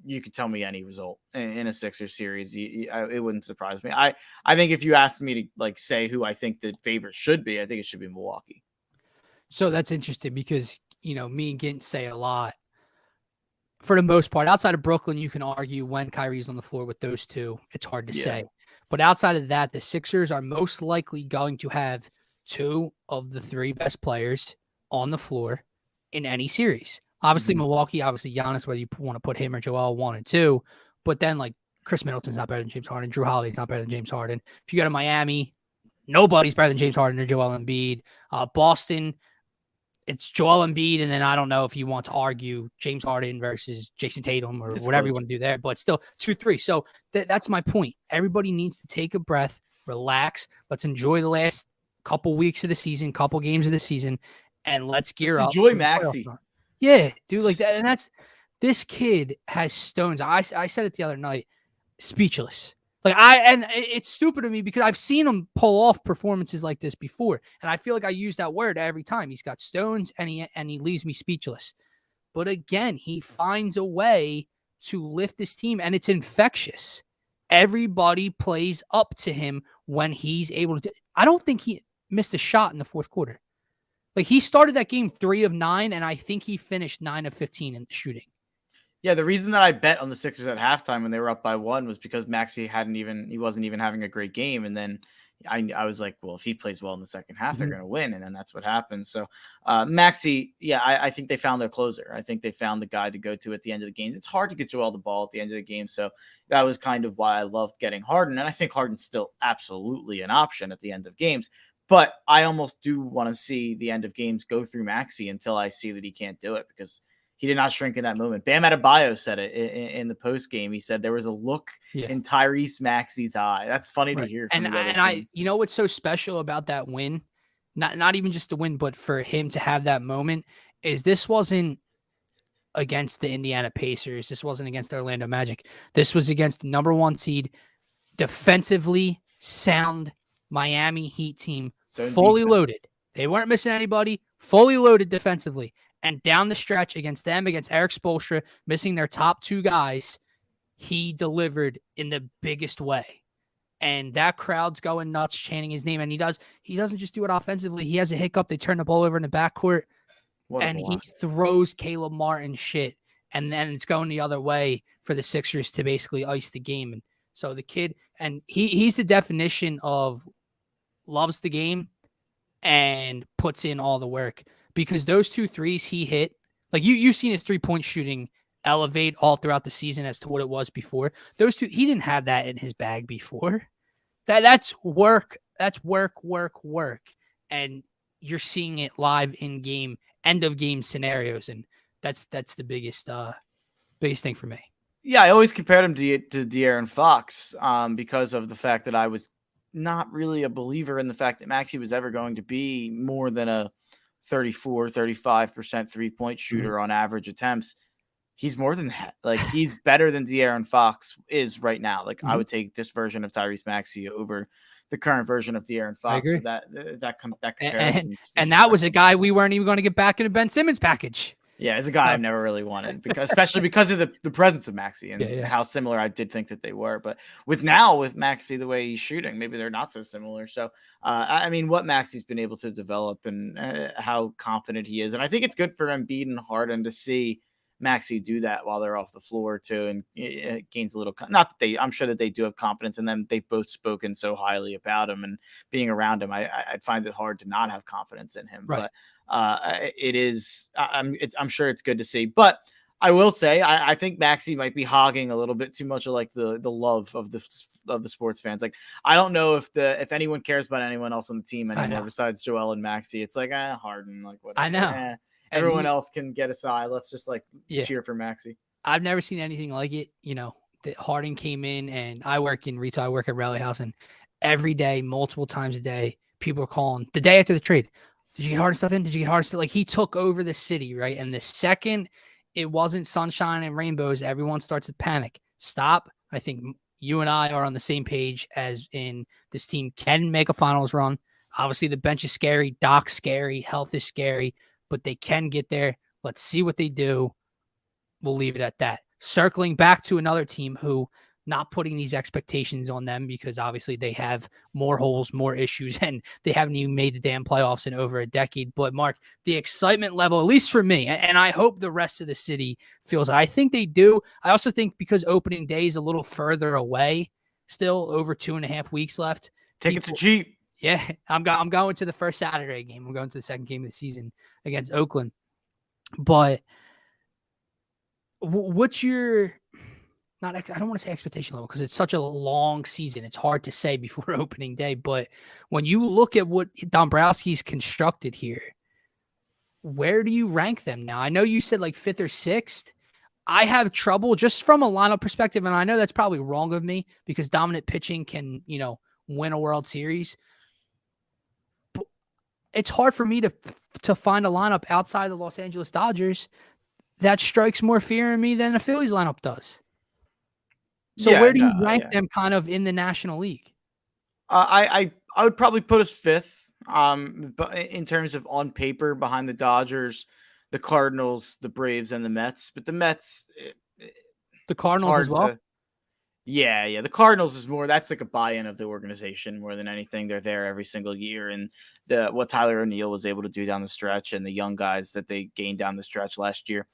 you could tell me any result in a Sixers series. It wouldn't surprise me. I think if you asked me to like say who I think the favorite should be, I think it should be Milwaukee. So that's interesting because, me and Gint say a lot. For the most part, outside of Brooklyn, you can argue when Kyrie's on the floor with those two. It's hard to say. But outside of that, the Sixers are most likely going to have 2 of the 3 best players on the floor in any series. Obviously, Milwaukee, obviously Giannis, whether you want to put him or Joel 1 and 2. But then, like, Chris Middleton's not better than James Harden. Drew Holiday's not better than James Harden. If you go to Miami, nobody's better than James Harden or Joel Embiid. Boston, it's Joel Embiid, and then I don't know if you want to argue James Harden versus Jason Tatum or whatever you want to do there, but still 2-3. So that's my point. Everybody needs to take a breath, relax. Let's enjoy the last couple weeks of the season, couple games of the season, and let's gear up. Enjoy Maxey. Yeah, dude, like that. And this kid has stones. I said it the other night, speechless. And it's stupid to me because I've seen him pull off performances like this before. And I feel like I use that word every time. He's got stones and he leaves me speechless. But again, he finds a way to lift this team and it's infectious. Everybody plays up to him when he's able to. I don't think he missed a shot in the fourth quarter. Like he started that game 3 of 9 and I think he finished 9 of 15 in shooting. Yeah, the reason that I bet on the Sixers at halftime when they were up by 1 was because Maxey wasn't even having a great game. And then I was like, well, if he plays well in the second half, they're going to win. And then that's what happened. So Maxey, I think they found their closer. I think they found the guy to go to at the end of the games. It's hard to get Joel the ball at the end of the game. So that was kind of why I loved getting Harden. And I think Harden's still absolutely an option at the end of games. But I almost do want to see the end of games go through Maxey until I see that he can't do it because he did not shrink in that moment. Bam Adebayo said it in the post game. He said there was a look in Tyrese Maxey's eye. That's funny to hear. And I, what's so special about that win, not even just the win, but for him to have that moment is this wasn't against the Indiana Pacers. This wasn't against the Orlando Magic. This was against the number 1 seed, defensively sound Miami Heat team, fully loaded. They weren't missing anybody, fully loaded defensively. And down the stretch against Eric Spoelstra, missing their top 2 guys, he delivered in the biggest way. And that crowd's going nuts, chanting his name. And he doesn't just do it offensively. He has a hiccup. They turn the ball over in the backcourt. And he throws Caleb Martin shit. And then it's going the other way for the Sixers to basically ice the game. And so the kid, and he's the definition of loves the game and puts in all the work. Because those 2 threes he hit, like you've seen his 3-point shooting elevate all throughout the season as to what it was before. Those 2, he didn't have that in his bag before. That's work. That's work. And you're seeing it live in game, end of game scenarios. And that's the biggest thing for me. Yeah, I always compared him to De'Aaron Fox because of the fact that I was not really a believer in the fact that Maxey was ever going to be more than a 34, 35% 3-point shooter on average attempts. He's more than that. Like, he's better than De'Aaron Fox is right now. Like, I Mhm. would take this version of Tyrese Maxey over the current version of De'Aaron I Fox. So agree. that And comparison, and that was a guy we weren't even going to get back in a Ben Simmons package. yeah, it's a guy So, I've never really wanted, especially because of the presence of Maxey and yeah. how similar I did think that they were. But with Maxey, the way he's shooting, maybe they're not so similar. So, I mean, what Maxey's been able to develop and how confident he is. And I think it's good for Embiid and Harden to see Maxey do that while they're off the floor too. And it gains a little, not that I'm sure that they do have confidence in them. They've both spoken so highly about him, and being around him, I'd find it hard to not have confidence in him. Right. But it is, I'm sure it's good to see. But I will say, I think Maxey might be hogging a little bit too much of like the love of the sports fans. Like, I don't know if anyone cares about anyone else on the team anymore besides Joel and Maxey. It's like, Harden, like, whatever. I know. Everyone else can get aside. Let's just cheer for Maxey. I've never seen anything like it. That Harden came in, and I work in retail. I work at Rally House, and every day, multiple times a day, people are calling the day after the trade. Did you get Harden stuff in? Did you get Harden stuff? Like, he took over the city, right? And the second it wasn't sunshine and rainbows, everyone starts to panic. Stop. I think you and I are on the same page, as in this team can make a finals run. Obviously, the bench is scary. Doc's scary. Health is scary. But they can get there. Let's see what they do. We'll leave it at that. Circling back to another team who, not putting these expectations on them, because obviously they have more holes, more issues, and they haven't even made the damn playoffs in over a decade. But Mark, the excitement level, at least for me, and I hope the rest of the city feels it. I think they do. I also think because opening day is a little further away, still over 2.5 weeks left. Tickets are cheap. Yeah, I'm going to the first Saturday game. I'm going to the second game of the season against Oakland. But what's your I don't want to say expectation level, because it's such a long season. It's hard to say before opening day. But when you look at what Dombrowski's constructed here, where do you rank them now? I know you said like 5th or 6th. I have trouble just from a lineup perspective, and I know that's probably wrong of me, because dominant pitching can, win a World Series. But it's hard for me to find a lineup outside the Los Angeles Dodgers that strikes more fear in me than the Phillies lineup does. So where do you rank them kind of in the National League? I would probably put us 5th. But in terms of on paper, behind the Dodgers, the Cardinals, the Braves, and the Mets. But the Mets, the Cardinals as well. Yeah. The Cardinals is more, that's like a buy-in of the organization more than anything. They're there every single year, and what Tyler O'Neill was able to do down the stretch, and the young guys that they gained down the stretch last year.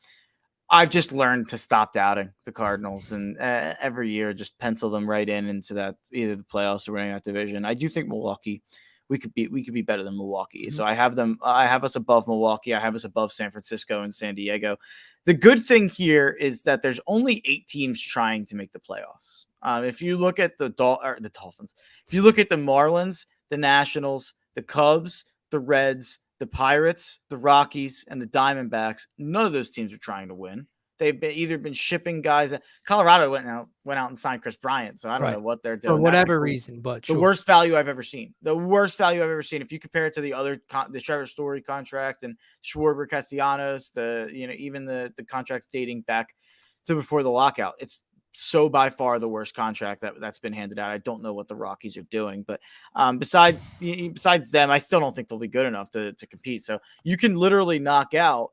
I've just learned to stop doubting the Cardinals, and every year just pencil them right into that, either the playoffs or winning that division. I do think Milwaukee, we could be better than Milwaukee. Mm-hmm. So I have us above Milwaukee. I have us above San Francisco and San Diego. The good thing here is that there's only 8 teams trying to make the playoffs. If you look at the Dolphins, if you look at the Marlins, the Nationals, the Cubs, the Reds, the Pirates, the Rockies, and the Diamondbacks, none of those teams are trying to win. They've either been shipping guys. Colorado went out and signed Chris Bryant, so I don't know what they're doing for whatever reason. But the worst value I've ever seen. The worst value I've ever seen. If you compare it to the other, the Trevor Story contract and Schwarber, Castellanos, even the contracts dating back to before the lockout, it's so by far the worst contract that's been handed out. I don't know what the Rockies are doing, but besides them, I still don't think they'll be good enough to compete. So you can literally knock out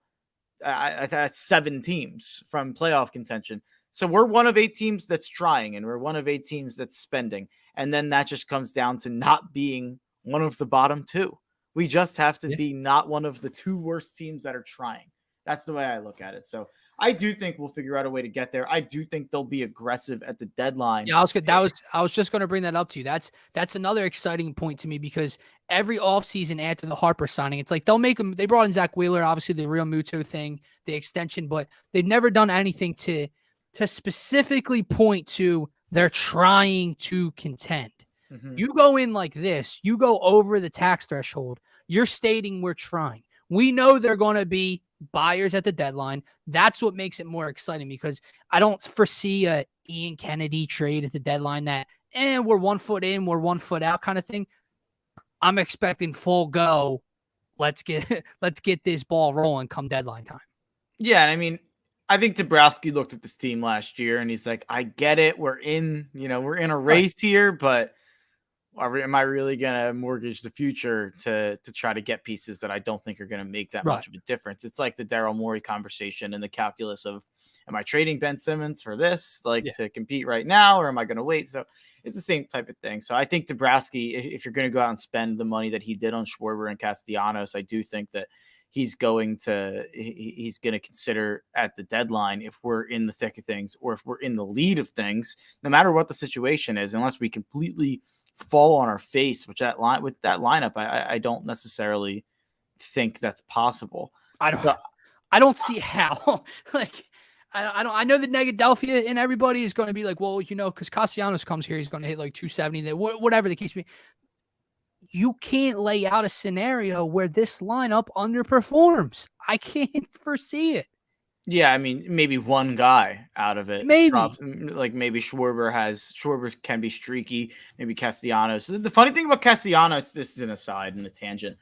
7 teams from playoff contention. So we're one of 8 teams that's trying, and we're one of 8 teams that's spending. And then that just comes down to not being one of the bottom 2. We just have to be not one of the 2 worst teams that are trying. That's the way I look at it. So I do think we'll figure out a way to get there. I do think they'll be aggressive at the deadline. Yeah, I was just going to bring that up to you. That's another exciting point to me, because every offseason after the Harper signing, it's like they'll make them. They brought in Zach Wheeler, obviously the Real Muto thing, the extension, but they've never done anything to specifically point to they're trying to contend. Mm-hmm. You go in like this, you go over the tax threshold, you're stating we're trying. We know they're going to be buyers at the deadline. That's what makes it more exciting, because I don't foresee a Ian Kennedy trade at the deadline that we're 1 foot in, we're 1 foot out kind of thing. I'm expecting full go. Let's get this ball rolling come deadline time. Yeah, and I mean, I think Dabrowski looked at this team last year and he's like, I get it. We're in a race here, but am I really going to mortgage the future to try to get pieces that I don't think are going to make that much of a difference? It's like the Daryl Morey conversation and the calculus of, am I trading Ben Simmons for this, to compete right now, or am I going to wait? So it's the same type of thing. So I think Dabrowski, if you're going to go out and spend the money that he did on Schwarber and Castellanos, I do think that he's going to consider at the deadline, if we're in the thick of things or if we're in the lead of things, no matter what the situation is, unless we completely fall on our face, with that lineup, I don't necessarily think that's possible. I don't see how. I know that Negadelphia and everybody is going to be like, well, because Castellanos comes here, he's going to hit like 270, whatever the case may be. You can't lay out a scenario where this lineup underperforms. I can't foresee it. Yeah, I mean, maybe one guy out of it. Maybe. Maybe Schwarber can be streaky. Maybe Castellanos. The funny thing about Castellanos, this is an aside and a tangent,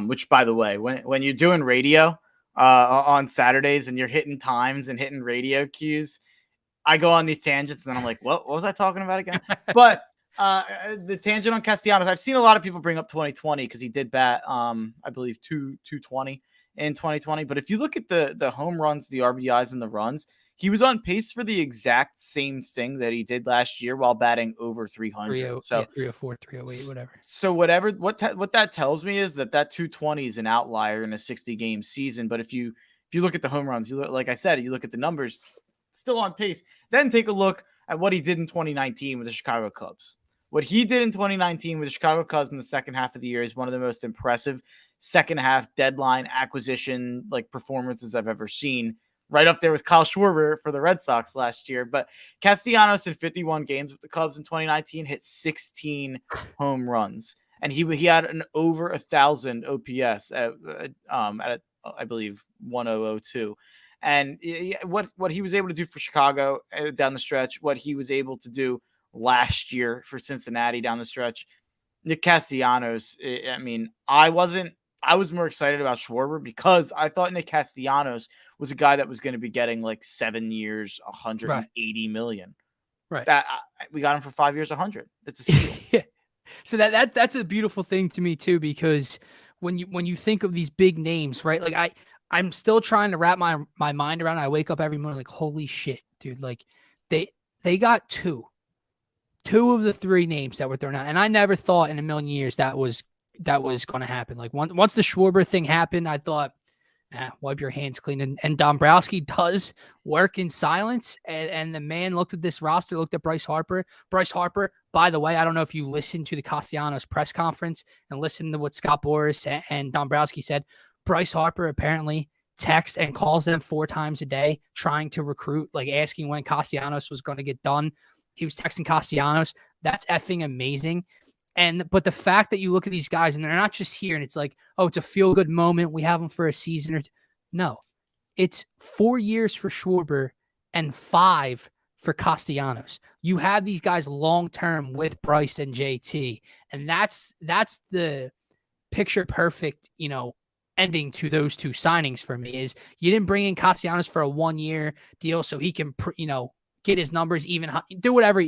which, by the way, when you're doing radio on Saturdays and you're hitting times and hitting radio cues, I go on these tangents and then I'm like, what was I talking about again? But the tangent on Castellanos, I've seen a lot of people bring up 2020 because he did bat, I believe, 220 in 2020. But if you look at the home runs, the RBIs, and the runs, he was on pace for the exact same thing that he did last year while batting over 300. So 304, 308, whatever. So what that tells me is that 220 is an outlier in a 60-game season. But if you look at the home runs, like I said, you look at the numbers, still on pace. Then take a look at what he did in 2019 with the Chicago Cubs. What he did in 2019 with the Chicago Cubs in the second half of the year is one of the most impressive second half deadline acquisition performances I've ever seen. Right up there with Kyle Schwarber for the Red Sox last year. But Castellanos in 51 games with the Cubs in 2019 hit 16 home runs, and he had an over 1,000 OPS at I believe 1002. And what he was able to do for Chicago down the stretch, what he was able to do last year for Cincinnati down the stretch, Nick Castellanos, I mean, I was more excited about Schwarber because I thought Nick Castellanos was a guy that was going to be getting 7 years, 180 million. Right. We got him for 5 years, 100. It's a steal. Yeah. So that's a beautiful thing to me too, because when you think of these big names, right? I'm still trying to wrap my mind around it. I wake up every morning holy shit, dude. They got two of the three names that were thrown out. And I never thought in a million years that was going to happen. Once the Schwarber thing happened, I thought, wipe your hands clean. And Dombrowski does work in silence. And the man looked at this roster, looked at Bryce Harper. Bryce Harper, by the way, I don't know if you listened to the Castellanos press conference and listened to what Scott Boras and Dombrowski said. Bryce Harper apparently texts and calls them 4 times a day, trying to recruit, asking when Castellanos was going to get done. He was texting Castellanos. That's effing amazing. But the fact that you look at these guys and they're not just here and it's it's a feel-good moment. We have them for a season or two. No, it's 4 years for Schwarber and 5 for Castellanos. You have these guys long-term with Bryce and JT. And that's the picture perfect, ending to those two signings for me. Is you didn't bring in Castellanos for a 1-year deal so he can, get his numbers even, do whatever,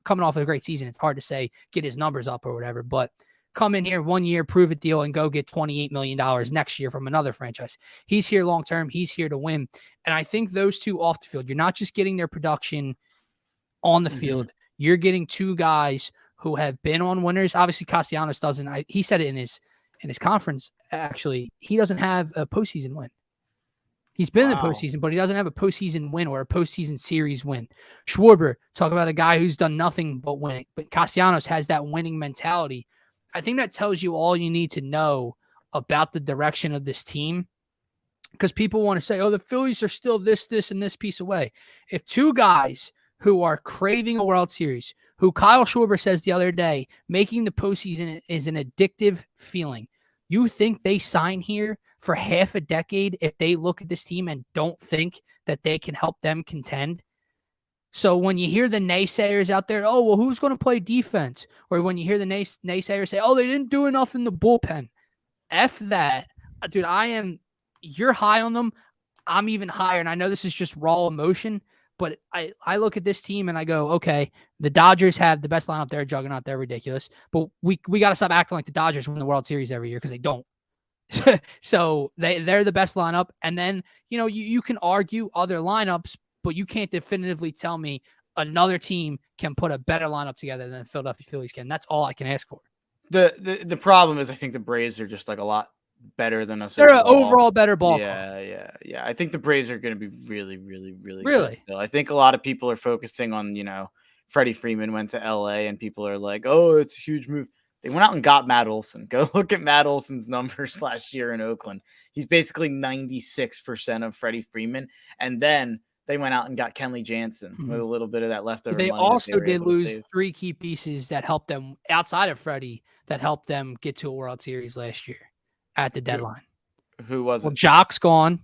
coming off a great season. It's hard to say, get his numbers up or whatever, but come in here 1 year, prove a deal, and go get $28 million next year from another franchise. He's here long-term. He's here to win. And I think those two off the field, you're not just getting their production on the field. You're getting two guys who have been on winners. Obviously Castellanos doesn't, he said it in his conference, actually, he doesn't have a postseason win. He's been in the postseason, but he doesn't have a postseason win or a postseason series win. Schwarber, talk about a guy who's done nothing but winning. But Castellanos has that winning mentality. I think that tells you all you need to know about the direction of this team. Because people want to say, the Phillies are still this, and this piece away. If two guys who are craving a World Series, who Kyle Schwarber says the other day, making the postseason is an addictive feeling, you think they sign here for half a decade if they look at this team and don't think that they can help them contend? So when you hear the naysayers out there, who's going to play defense? Or when you hear the naysayers say, they didn't do enough in the bullpen. F that. Dude, you're high on them. I'm even higher, and I know this is just raw emotion, but I look at this team and I go, okay, the Dodgers have the best lineup. They're a juggernaut. They're ridiculous. But we got to stop acting like the Dodgers win the World Series every year because they don't. So they're the best lineup. And then, you can argue other lineups, but you can't definitively tell me another team can put a better lineup together than the Philadelphia Phillies can. That's all I can ask for. The problem is I think the Braves are just like a lot better than us. They're an overall better ball club. Yeah. I think the Braves are going to be really, really, really Really? good still. I think a lot of people are focusing on, Freddie Freeman went to LA and people are like, oh, it's a huge move. They went out and got Matt Olson. Go look at Matt Olson's numbers last year in Oakland. He's basically 96% of Freddie Freeman. And then they went out and got Kenley Jansen with a little bit of that leftover They money. also did lose 3 key pieces that helped them outside of Freddie that helped them get to a World Series last year at the deadline. Who was it? Well, Jock's gone.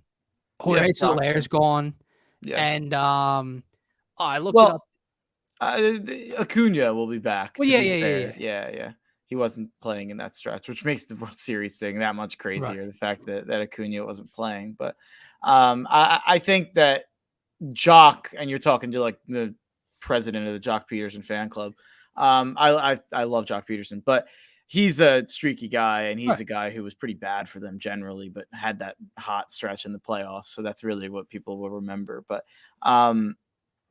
Jorge Soler's gone. Yeah. And I looked it up. Acuna will be back. Well, yeah. He wasn't playing in that stretch, which makes the World Series thing that much crazier. Right. The fact that Acuna wasn't playing, but I think that Jock, and you're talking to like the president of the Jock Peterson fan club. I love Jock Peterson, but he's a streaky guy, and he's a guy who was pretty bad for them generally, but had that hot stretch in the playoffs. So that's really what people will remember. But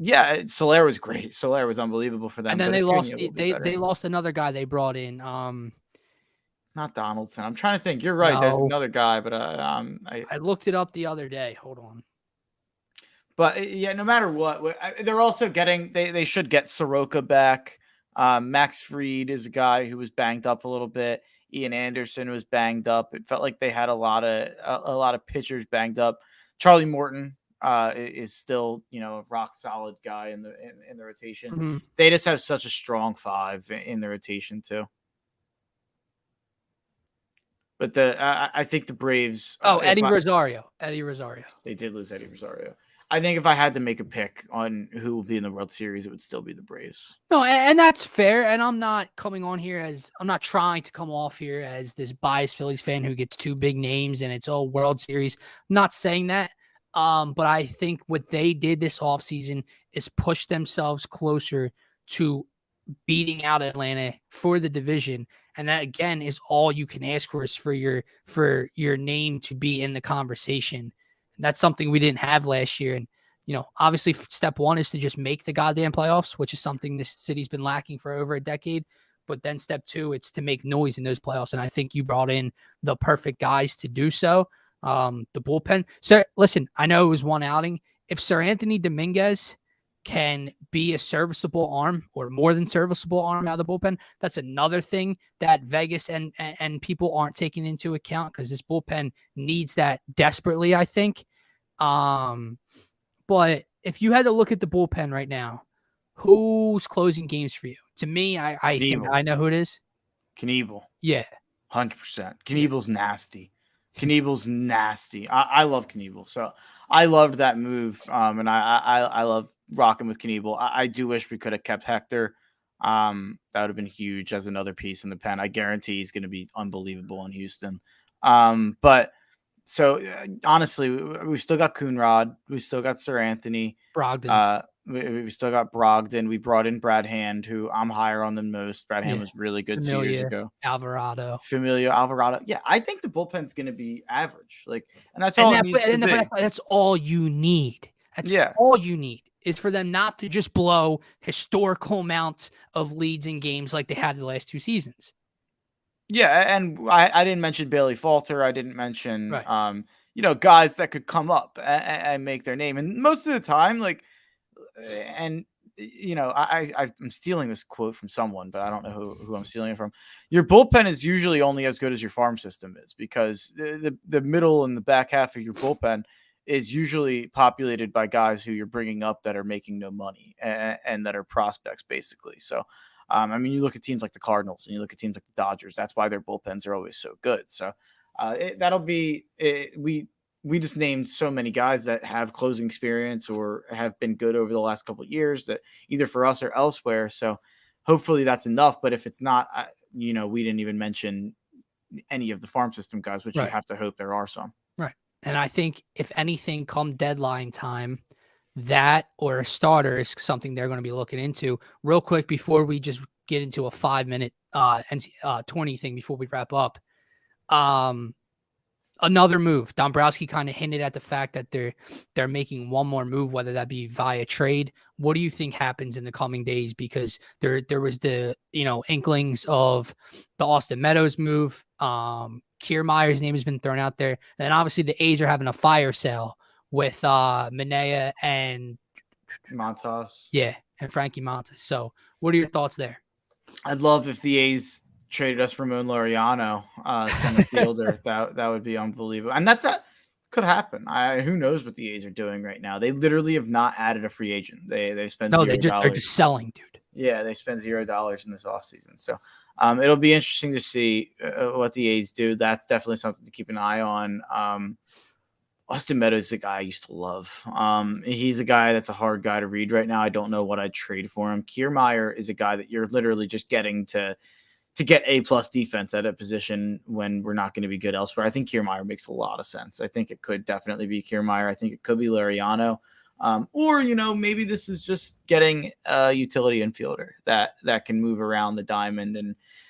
yeah, Soler was great. Soler was unbelievable for them. And then they lost. They lost another guy they brought in. Not Donaldson. I'm trying to think. You're right. No. There's another guy, but I looked it up the other day. Hold on. But yeah, no matter what, they're also getting. They should get Soroka back. Max Fried is a guy who was banged up a little bit. Ian Anderson was banged up. It felt like they had a lot of pitchers banged up. Charlie Morton is still, a rock solid guy in the rotation. Mm-hmm. They just have such a strong 5 in the rotation too. But I think the Braves. Eddie Rosario. They did lose Eddie Rosario. I think if I had to make a pick on who will be in the World Series, it would still be the Braves. No, and that's fair. And I'm not trying to come off here as this biased Phillies fan who gets 2 big names and it's all World Series. I'm not saying that. But I think what they did this offseason is push themselves closer to beating out Atlanta for the division. And that, again, is all you can ask for, is for your name to be in the conversation. And that's something we didn't have last year. And, obviously step 1 is to just make the goddamn playoffs, which is something this city's been lacking for over a decade. But then step 2, it's to make noise in those playoffs. And I think you brought in the perfect guys to do so. The bullpen. So listen, I know it was one outing. If Sir Anthony Dominguez can be a serviceable arm or more than serviceable arm out of the bullpen, that's another thing that Vegas and people aren't taking into account, because this bullpen needs that desperately, I think. But if you had to look at the bullpen right now, who's closing games for you? To me, I think I know who it is. Knievel. Yeah. 100%. Knievel's nasty. Knievel's nasty. I love Knievel. So I loved that move. And I love rocking with Knievel. I do wish we could have kept Hector. That would have been huge as another piece in the pen. I guarantee he's going to be unbelievable in Houston. But so honestly, we've still got Coonrod. We've still got Sir Anthony. Brogdon. We still got Brogdon. We brought in Brad Hand, who I'm higher on than most. Brad Hand was really good 2 years ago. Alvarado. Yeah, I think the bullpen's going to be average. And that's all it needs to be. That's all you need. All you need is for them not to just blow historical amounts of leads in games like they had the last 2 seasons. Yeah, and I didn't mention Bailey Falter. I didn't mention, guys that could come up and make their name. And most of the time, I'm stealing this quote from someone, but I don't know who I'm stealing it from. Your bullpen is usually only as good as your farm system is, because the middle and the back half of your bullpen is usually populated by guys who you're bringing up that are making no money and that are prospects, basically. So, you look at teams like the Cardinals and you look at teams like the Dodgers. That's why their bullpens are always so good. So that'll be it. We just named so many guys that have closing experience or have been good over the last couple of years, that either for us or elsewhere. So hopefully that's enough. But if it's not, we didn't even mention any of the farm system guys, which you have to hope there are some. Right. And I think if anything, come deadline time, that or a starter is something they're going to be looking into. Real quick before we just get into a 5-minute 20 thing before we wrap up. Another move. Dombrowski kind of hinted at the fact that they're making one more move, whether that be via trade. What do you think happens in the coming days? Because there was the inklings of the Austin Meadows move. Kiermaier's name has been thrown out there, and then obviously the A's are having a fire sale with Minaya and Montas. Yeah, and Frankie Montas. So, what are your thoughts there? I'd love if the A's traded us Ramon Laureano, center fielder. That would be unbelievable, and could happen. Who knows what the A's are doing right now? They literally have not added a free agent. They spend no, $0. they're just selling, dude. Yeah, they spend $0 in this offseason. So it'll be interesting to see what the A's do. That's definitely something to keep an eye on. Austin Meadows is a guy I used to love. He's a guy that's a hard guy to read right now. I don't know what I'd trade for him. Kiermaier is a guy that you're literally just getting to get A+ defense at a position when we're not going to be good elsewhere. I think Kiermaier makes a lot of sense. I think it could definitely be Kiermaier. I think it could be Laureano. Or, maybe this is just getting a utility infielder that can move around the diamond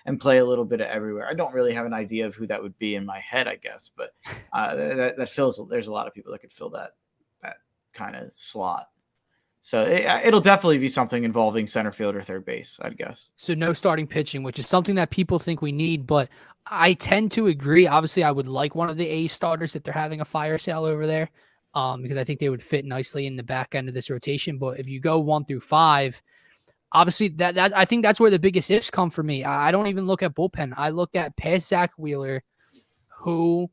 and play a little bit of everywhere. I don't really have an idea of who that would be in my head, I guess, but there's a lot of people that could fill that kind of slot. So it'll definitely be something involving center field or third base, I'd guess. So no starting pitching, which is something that people think we need, but I tend to agree. Obviously, I would like one of the A starters if they're having a fire sale over there, because I think they would fit nicely in the back end of this rotation. But if you go 1 through 5, obviously that I think that's where the biggest ifs come for me. I don't even look at bullpen. I look at past Zach Wheeler, who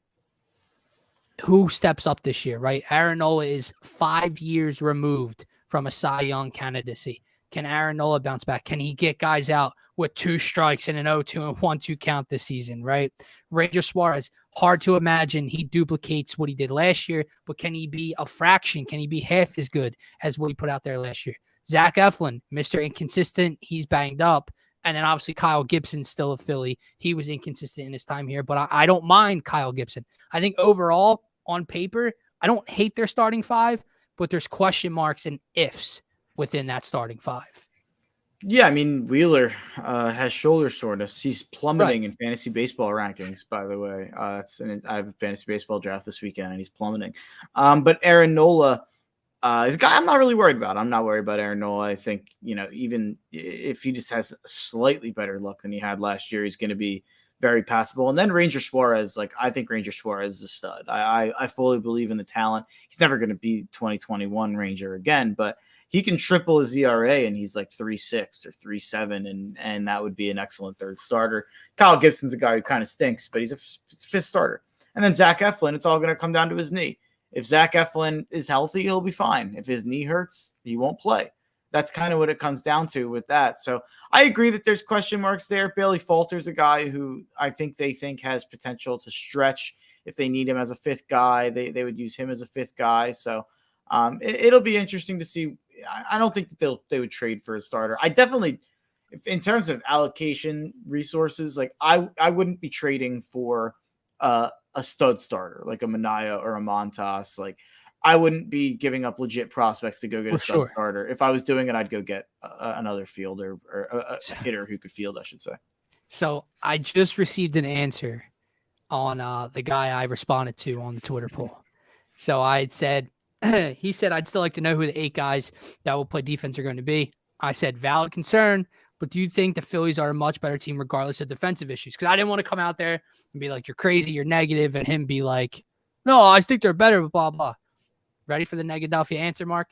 steps up this year, right? Aaron Nola is 5 years removed from a Cy Young candidacy. Can Aaron Nola bounce back? Can he get guys out with 2 strikes and an 0-2 and 1-2 count this season, right? Ranger Suarez, hard to imagine he duplicates what he did last year, but can he be a fraction? Can he be half as good as what he put out there last year? Zach Eflin, Mr. Inconsistent, he's banged up. And then obviously Kyle Gibson's still a Philly. He was inconsistent in his time here, but I don't mind Kyle Gibson. I think overall, on paper, I don't hate their starting 5, but there's question marks and ifs within that starting 5. Yeah, I mean, Wheeler has shoulder soreness. He's plummeting in fantasy baseball rankings, by the way. I have a fantasy baseball draft this weekend, and he's plummeting. But Aaron Nola is a guy I'm not really worried about. I'm not worried about Aaron Nola. I think, even if he just has slightly better luck than he had last year, he's going to be very passable. And then Ranger Suarez, I think Ranger Suarez is a stud. I fully believe in the talent. He's never going to be 2021 Ranger again, but he can triple his ERA and he's like 3.6 or 3.7, and that would be an excellent third starter. Kyle Gibson's a guy who kind of stinks, but he's a fifth starter. And then Zach Eflin, it's all going to come down to his knee. If Zach Eflin is healthy, he'll be fine. If his knee hurts, he won't play. That's kind of what it comes down to with that. So I agree that there's question marks there. Bailey Falter's a guy who I think they think has potential to stretch. If they need him as a 5th guy, they would use him as a 5th guy. So it'll be interesting to see. I don't think that they would trade for a starter. I definitely, in terms of allocation resources, I wouldn't be trading for a stud starter like a Minaya or a Montas. I wouldn't be giving up legit prospects to go get a stud starter. If I was doing it, I'd go get another fielder or a hitter who could field, I should say. So I just received an answer on the guy I responded to on the Twitter poll. So I had said, he said, I'd still like to know who the 8 guys that will play defense are going to be. I said, valid concern, but do you think the Phillies are a much better team regardless of defensive issues? Because I didn't want to come out there and be like, you're crazy, you're negative, and him be like, no, I think they're better, blah, blah. Ready for the Negadelphia answer, Mark?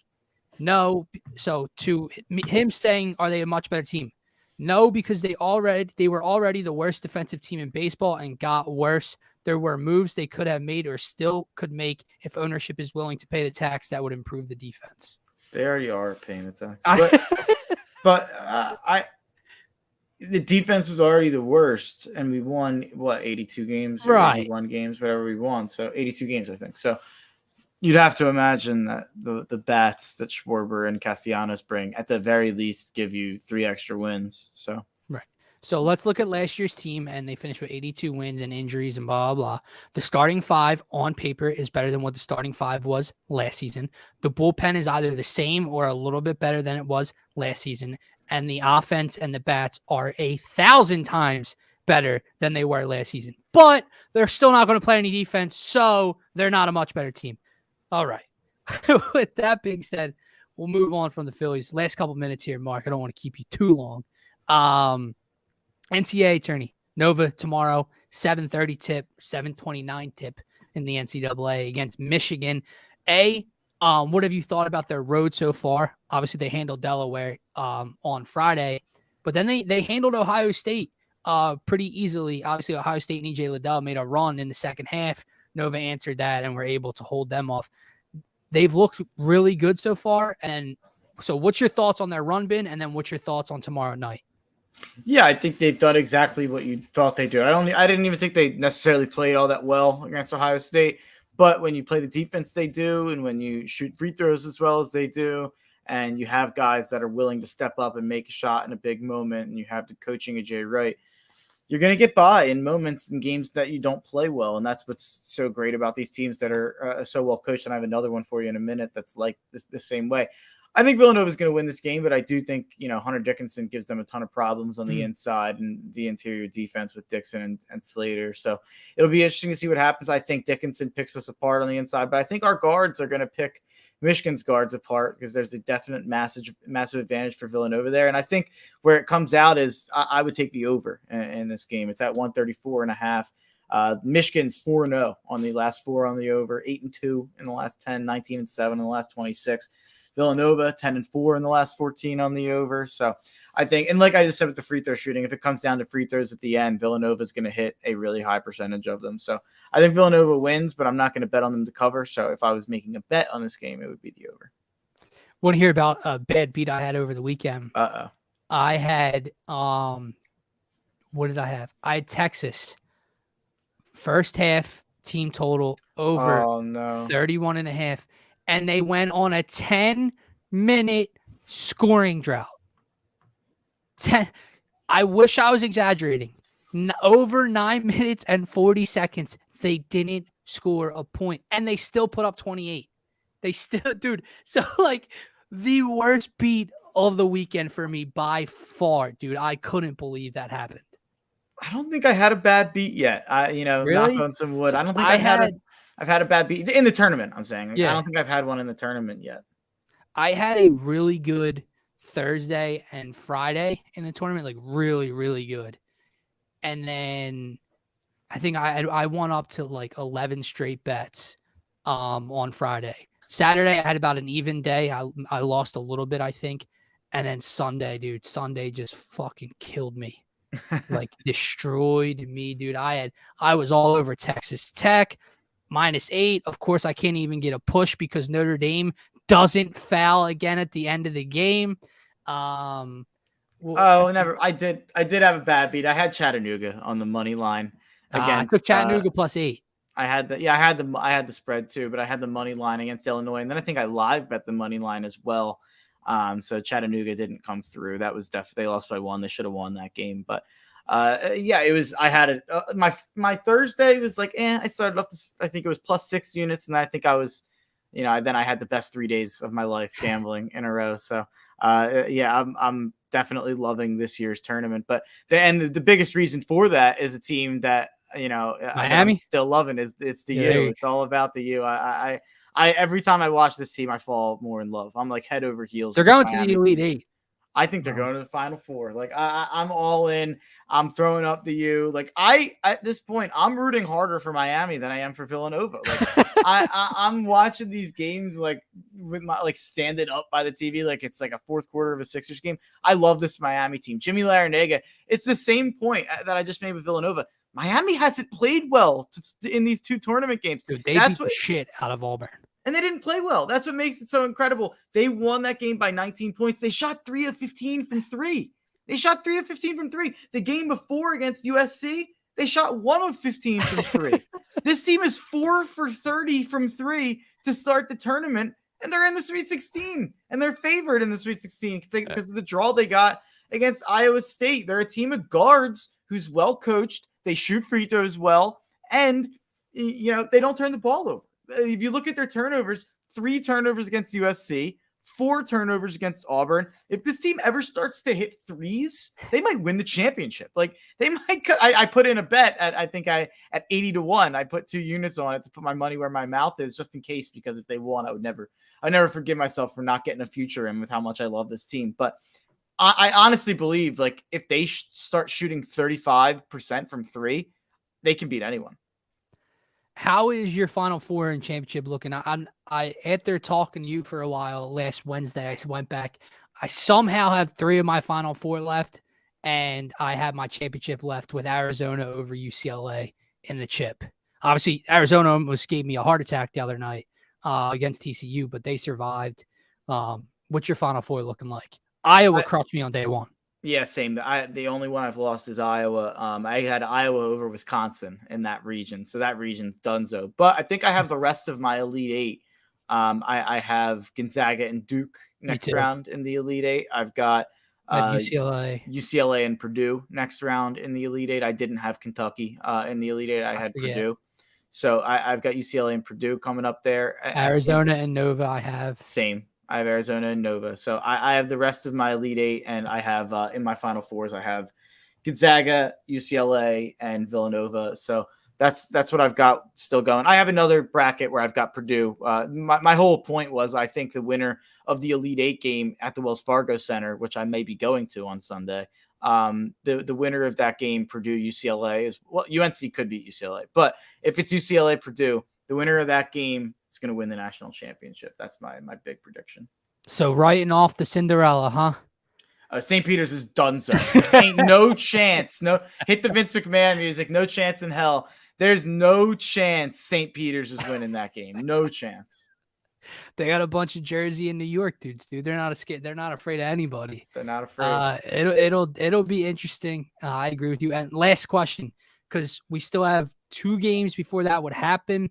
No. So to him saying, are they a much better team? No, because they were already the worst defensive team in baseball and got worse. There were moves they could have made or still could make if ownership is willing to pay the tax that would improve the defense. They already are paying the tax. But the defense was already the worst, and we won, 82 games? Right. 81 games, whatever we won. So 82 games, I think. So you'd have to imagine that the bats that Schwarber and Castellanos bring, at the very least, give you 3 extra wins. So right. So let's look at last year's team, and they finished with 82 wins and injuries and blah, blah, blah. The starting five on paper is better than what the starting five was last season. The bullpen is either the same or a little bit better than it was last season. And the offense and the bats are 1,000 times better than they were last season. But they're still not going to play any defense, so they're not a much better team. All right. With that being said, we'll move on from the Phillies. Last couple minutes here, Mark. I don't want to keep you too long. NCAA tourney, Nova tomorrow, 7:30 tip, 7:29 tip in the NCAA against Michigan. What have you thought about their road so far? Obviously, they handled Delaware on Friday, but then they handled Ohio State pretty easily. Obviously, Ohio State and E.J. Liddell made a run in the second half. Nova answered that and were able to hold them off. They've looked really good so far. And so what's your thoughts on their run been? And then what's your thoughts on tomorrow night? Yeah, I think they've done exactly what you thought they'd do. I didn't even think they necessarily played all that well against Ohio State, but when you play the defense they do, and when you shoot free throws as well as they do, and you have guys that are willing to step up and make a shot in a big moment, and you have the coaching of Jay Wright, you're going to get by in moments in games that you don't play well. And that's what's so great about these teams that are so well coached. And I have another one for you in a minute that's like the same way. I think Villanova is going to win this game, but I do think, Hunter Dickinson gives them a ton of problems on the inside and the interior defense with Dixon and Slater. So it'll be interesting to see what happens. I think Dickinson picks us apart on the inside, but I think our guards are going to pick Michigan's guards apart because there's a definite massive advantage for Villanova there. And I think where it comes out is I would take the over in this game. It's at 134.5. Michigan's 4-0 on the last four on the over, 8-2 in the last 10, 19-7 in the last 26. Villanova 10-4 in the last 14 on the over. So I think, and like I just said with the free throw shooting, if it comes down to free throws at the end, Villanova is going to hit a really high percentage of them. So I think Villanova wins, but I'm not going to bet on them to cover. So if I was making a bet on this game, it would be the over. Want to hear about a bad beat I had over the weekend? I had, what did I have? I had Texas. First half team total over 31.5. And they went on a 10-minute scoring drought. I wish I was exaggerating. Over 9 minutes and 40 seconds, they didn't score a point. And they still put up 28. They still, dude. So, like, the worst beat of the weekend for me by far, dude. I couldn't believe that happened. I don't think I had a bad beat yet. Really? Knock on some wood. I don't think I've had a bad beat in the tournament. I'm saying, I don't think I've had one in the tournament yet. I had a really good Thursday and Friday in the tournament, like really, really good. And then I think I won up to like 11 straight bets on Friday. Saturday, I had about an even day. I lost a little bit, I think. And then Sunday, dude, Sunday just fucking killed me. Like destroyed me, dude. I was all over Texas Tech. -8. Of course, I can't even get a push because Notre Dame doesn't foul again at the end of the game. Never. I did have a bad beat. I had Chattanooga on the money line against. I took Chattanooga +8. I had the spread too, but I had the money line against Illinois, and then I think I live bet the money line as well. So Chattanooga didn't come through. That was they lost by 1. They should have won that game, but. It was. I had it. My Thursday was like, I started off. I think it was +6 units, and I think I was, then I had the best 3 days of my life gambling in a row. So, I'm definitely loving this year's tournament. But the biggest reason for that is a team that Miami I'm still loving it's the U. It's all about the U. I every time I watch this team, I fall more in love. I'm like head over heels. They're going to the Elite Eight. I think they're going to the Final Four. Like I'm all in. I'm throwing up the U. Like at this point, I'm rooting harder for Miami than I am for Villanova. Like I'm watching these games like with my standing up by the TV, like it's like a fourth quarter of a Sixers game. I love this Miami team. Jimmy Larinaga. It's the same point that I just made with Villanova. Miami hasn't played well in these 2 tournament games. Dude, they beat the shit out of Auburn. And they didn't play well. That's what makes it so incredible. They won that game by 19 points. They shot 3 of 15 from 3. The game before against USC, they shot 1 of 15 from 3. This team is 4 for 30 from 3 to start the tournament, and they're in the Sweet 16, and they're favored in the Sweet 16 because of the draw they got against Iowa State. They're a team of guards who's well coached. They shoot free throws well, and they don't turn the ball over. If you look at their turnovers, 3 turnovers against USC, 4 turnovers against Auburn. If this team ever starts to hit threes, they might win the championship. Like they might. I put in a bet at at 80-1. I put 2 units on it to put my money where my mouth is, just in case, because if they won, I never forgive myself for not getting a future in with how much I love this team. But I honestly believe, like, if they start shooting 35% from 3, they can beat anyone. How is your Final Four and championship looking? I after talking to you for a while last Wednesday, I went back. I somehow have 3 of my Final Four left, and I have my championship left with Arizona over UCLA in the chip. Obviously, Arizona almost gave me a heart attack the other night against TCU, but they survived. What's your Final Four looking like? Iowa crushed me on day 1. Yeah, same. The only one I've lost is Iowa. I had Iowa over Wisconsin in that region, so that region's donezo. But I think I have the rest of my Elite 8. I have Gonzaga and Duke next round in the Elite 8. I've got UCLA and Purdue next round in the Elite 8. I didn't have Kentucky in the Elite 8. I had Purdue. So I've got UCLA and Purdue coming up there. Arizona and Nova I have. Same. I have Arizona and Nova. So I have the rest of my Elite 8, and I have in my Final Fours, I have Gonzaga, UCLA, and Villanova. So that's what I've got still going. I have another bracket where I've got Purdue. My whole point was, I think the winner of the Elite 8 game at the Wells Fargo Center, which I may be going to on Sunday, the winner of that game, Purdue, UCLA, is, well, UNC could beat UCLA. But if it's UCLA, Purdue, the winner of that game is going to win the national championship. That's my big prediction. So writing off the Cinderella, huh? St. Peter's is donezo. Ain't no chance. No, hit the Vince McMahon music. No chance in hell. There's no chance St. Peter's is winning that game. No chance. They got a bunch of Jersey and New York dudes, dude. They're not scared. They're not afraid of anybody. They're not afraid. It'll be interesting. I agree with you. And last question, because we still have 2 games before that would happen.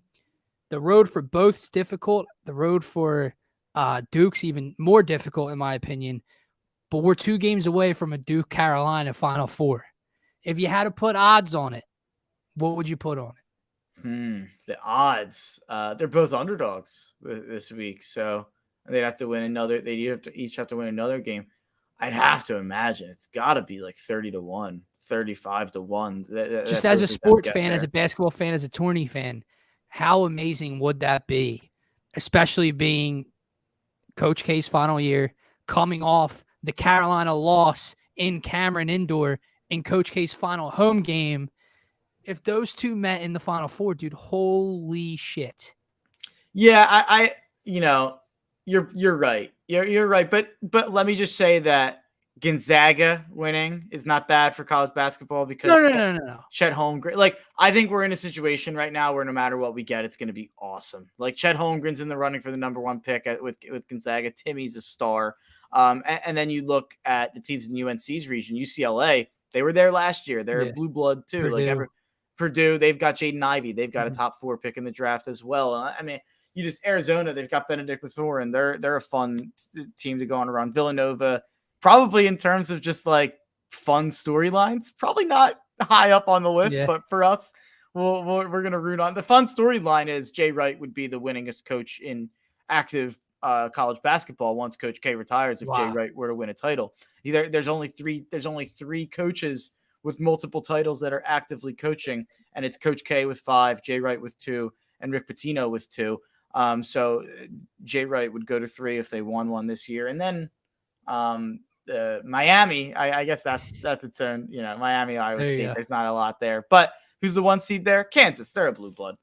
The road for both is difficult. The road for Duke's even more difficult, in my opinion. But we're 2 games away from a Duke-Carolina Final Four. If you had to put odds on it, what would you put on it? The odds. They're both underdogs this week, so they'd have to win another. Each have to win another game. I'd have to imagine it's got to be like 30-1, 35-1. Just as a sports fan, as a basketball fan, as a tourney fan, how amazing would that be? Especially being Coach K's final year, coming off the Carolina loss in Cameron Indoor in Coach K's final home game. If those 2 met in the Final Four, dude, holy shit. Yeah, you're right. You're right. But let me just say that Gonzaga winning is not bad for college basketball because no. Chet Holmgren. Like, I think we're in a situation right now where no matter what we get, it's going to be awesome. Like, Chet Holmgren's in the running for the number 1 pick with Gonzaga. Timmy's a star. And then you look at the teams in UNC's region, UCLA. They were there last year. They're a blue blood too. Purdue, they've got Jaden Ivey. They've got a top 4 pick in the draft as well. I mean, Arizona, they've got Benedict Mathurin. They're a fun team to go on around. Villanova, probably in terms of just like fun storylines, probably not high up on the list, but for us, we're going to root on. The fun storyline is Jay Wright would be the winningest coach in active college basketball once Coach K retires. If Jay Wright were to win a title, there's only 3 coaches with multiple titles that are actively coaching, and it's Coach K with 5, Jay Wright with 2, and Rick Pitino with 2. So Jay Wright would go to 3 if they won one this year. And then Miami, I guess that's its own, Miami, Iowa State. There's not a lot there, but who's the 1 seed there? Kansas. They're a blue blood.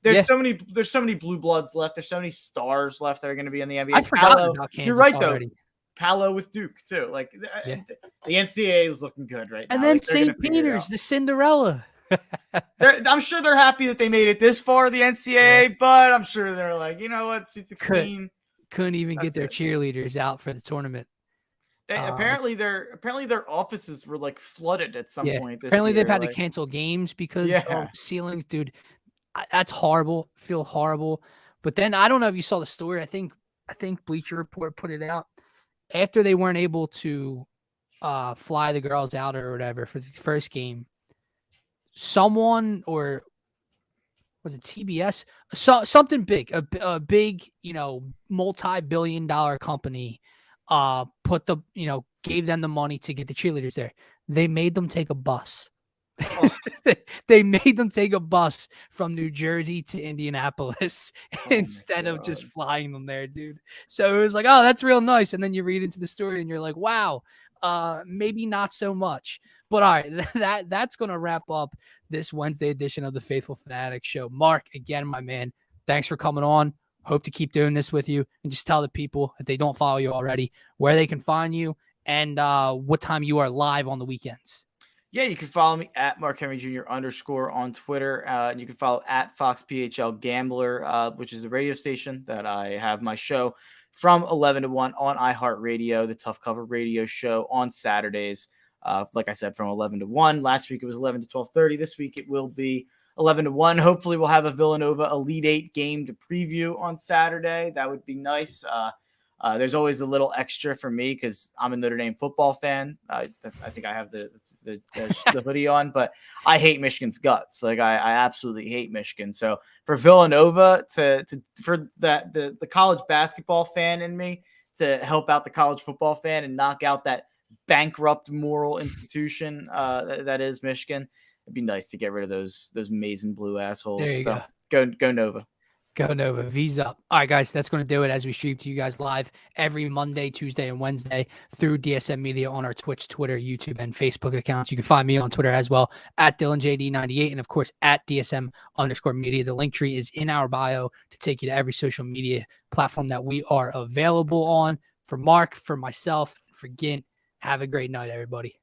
There's so many blue bloods left. There's so many stars left that are going to be in the NBA. I forgot about Kansas. You're right already. though. Palo with Duke too. Like the NCAA is looking good right now. And then St. Peter's, the Cinderella. I'm sure they're happy that they made it this far, the NCAA, but I'm sure they're like, you know what, Sweet 16. Couldn't even get their cheerleaders out for the tournament. Apparently their offices were like flooded at some point. Apparently they've had to cancel games because of ceilings, dude. That's horrible. I feel horrible. But then I don't know if you saw the story. I think Bleacher Report put it out after they weren't able to fly the girls out or whatever for the first game, someone, or was it TBS? Something big, a big, multi-billion-dollar company, gave them the money to get the cheerleaders there. They made them take a bus. Oh. They made them take a bus from New Jersey to Indianapolis instead of just flying them there, dude. So it was like, oh, that's real nice. And then you read into the story and you're like, wow, maybe not so much. But all right, that's gonna wrap up this Wednesday edition of the Phaithful Phanatics show. Mark, again, my man, thanks for coming on. Hope to keep doing this with you, and just tell the people, if they don't follow you already, where they can find you and what time you are live on the weekends. Yeah, you can follow me at Mark Henry Jr. _ on Twitter. And you can follow at FoxPHL Gambler, which is the radio station that I have my show from 11 to 1 on iHeartRadio, the Tough Cover radio show on Saturdays. Like I said, from 11 to 1. Last week it was 11 to 12:30. This week it will be 11 to 1. Hopefully we'll have a Villanova Elite Eight game to preview on Saturday. That would be nice. There's always a little extra for me because I'm a Notre Dame football fan. I think I have the hoodie on, but I hate Michigan's guts. Like I absolutely hate Michigan. So for Villanova for the college basketball fan in me to help out the college football fan and knock out that bankrupt moral institution that is Michigan, it'd be nice to get rid of those maize and blue assholes. There you so go Nova. Go Nova. V's up. All right, guys, that's going to do it as we stream to you guys live every Monday, Tuesday, and Wednesday through DSM Media on our Twitch, Twitter, YouTube, and Facebook accounts. You can find me on Twitter as well at DylanJD98 and, of course, at DSM_media. The link tree is in our bio to take you to every social media platform that we are available on. For Mark, for myself, for Gint, have a great night, everybody.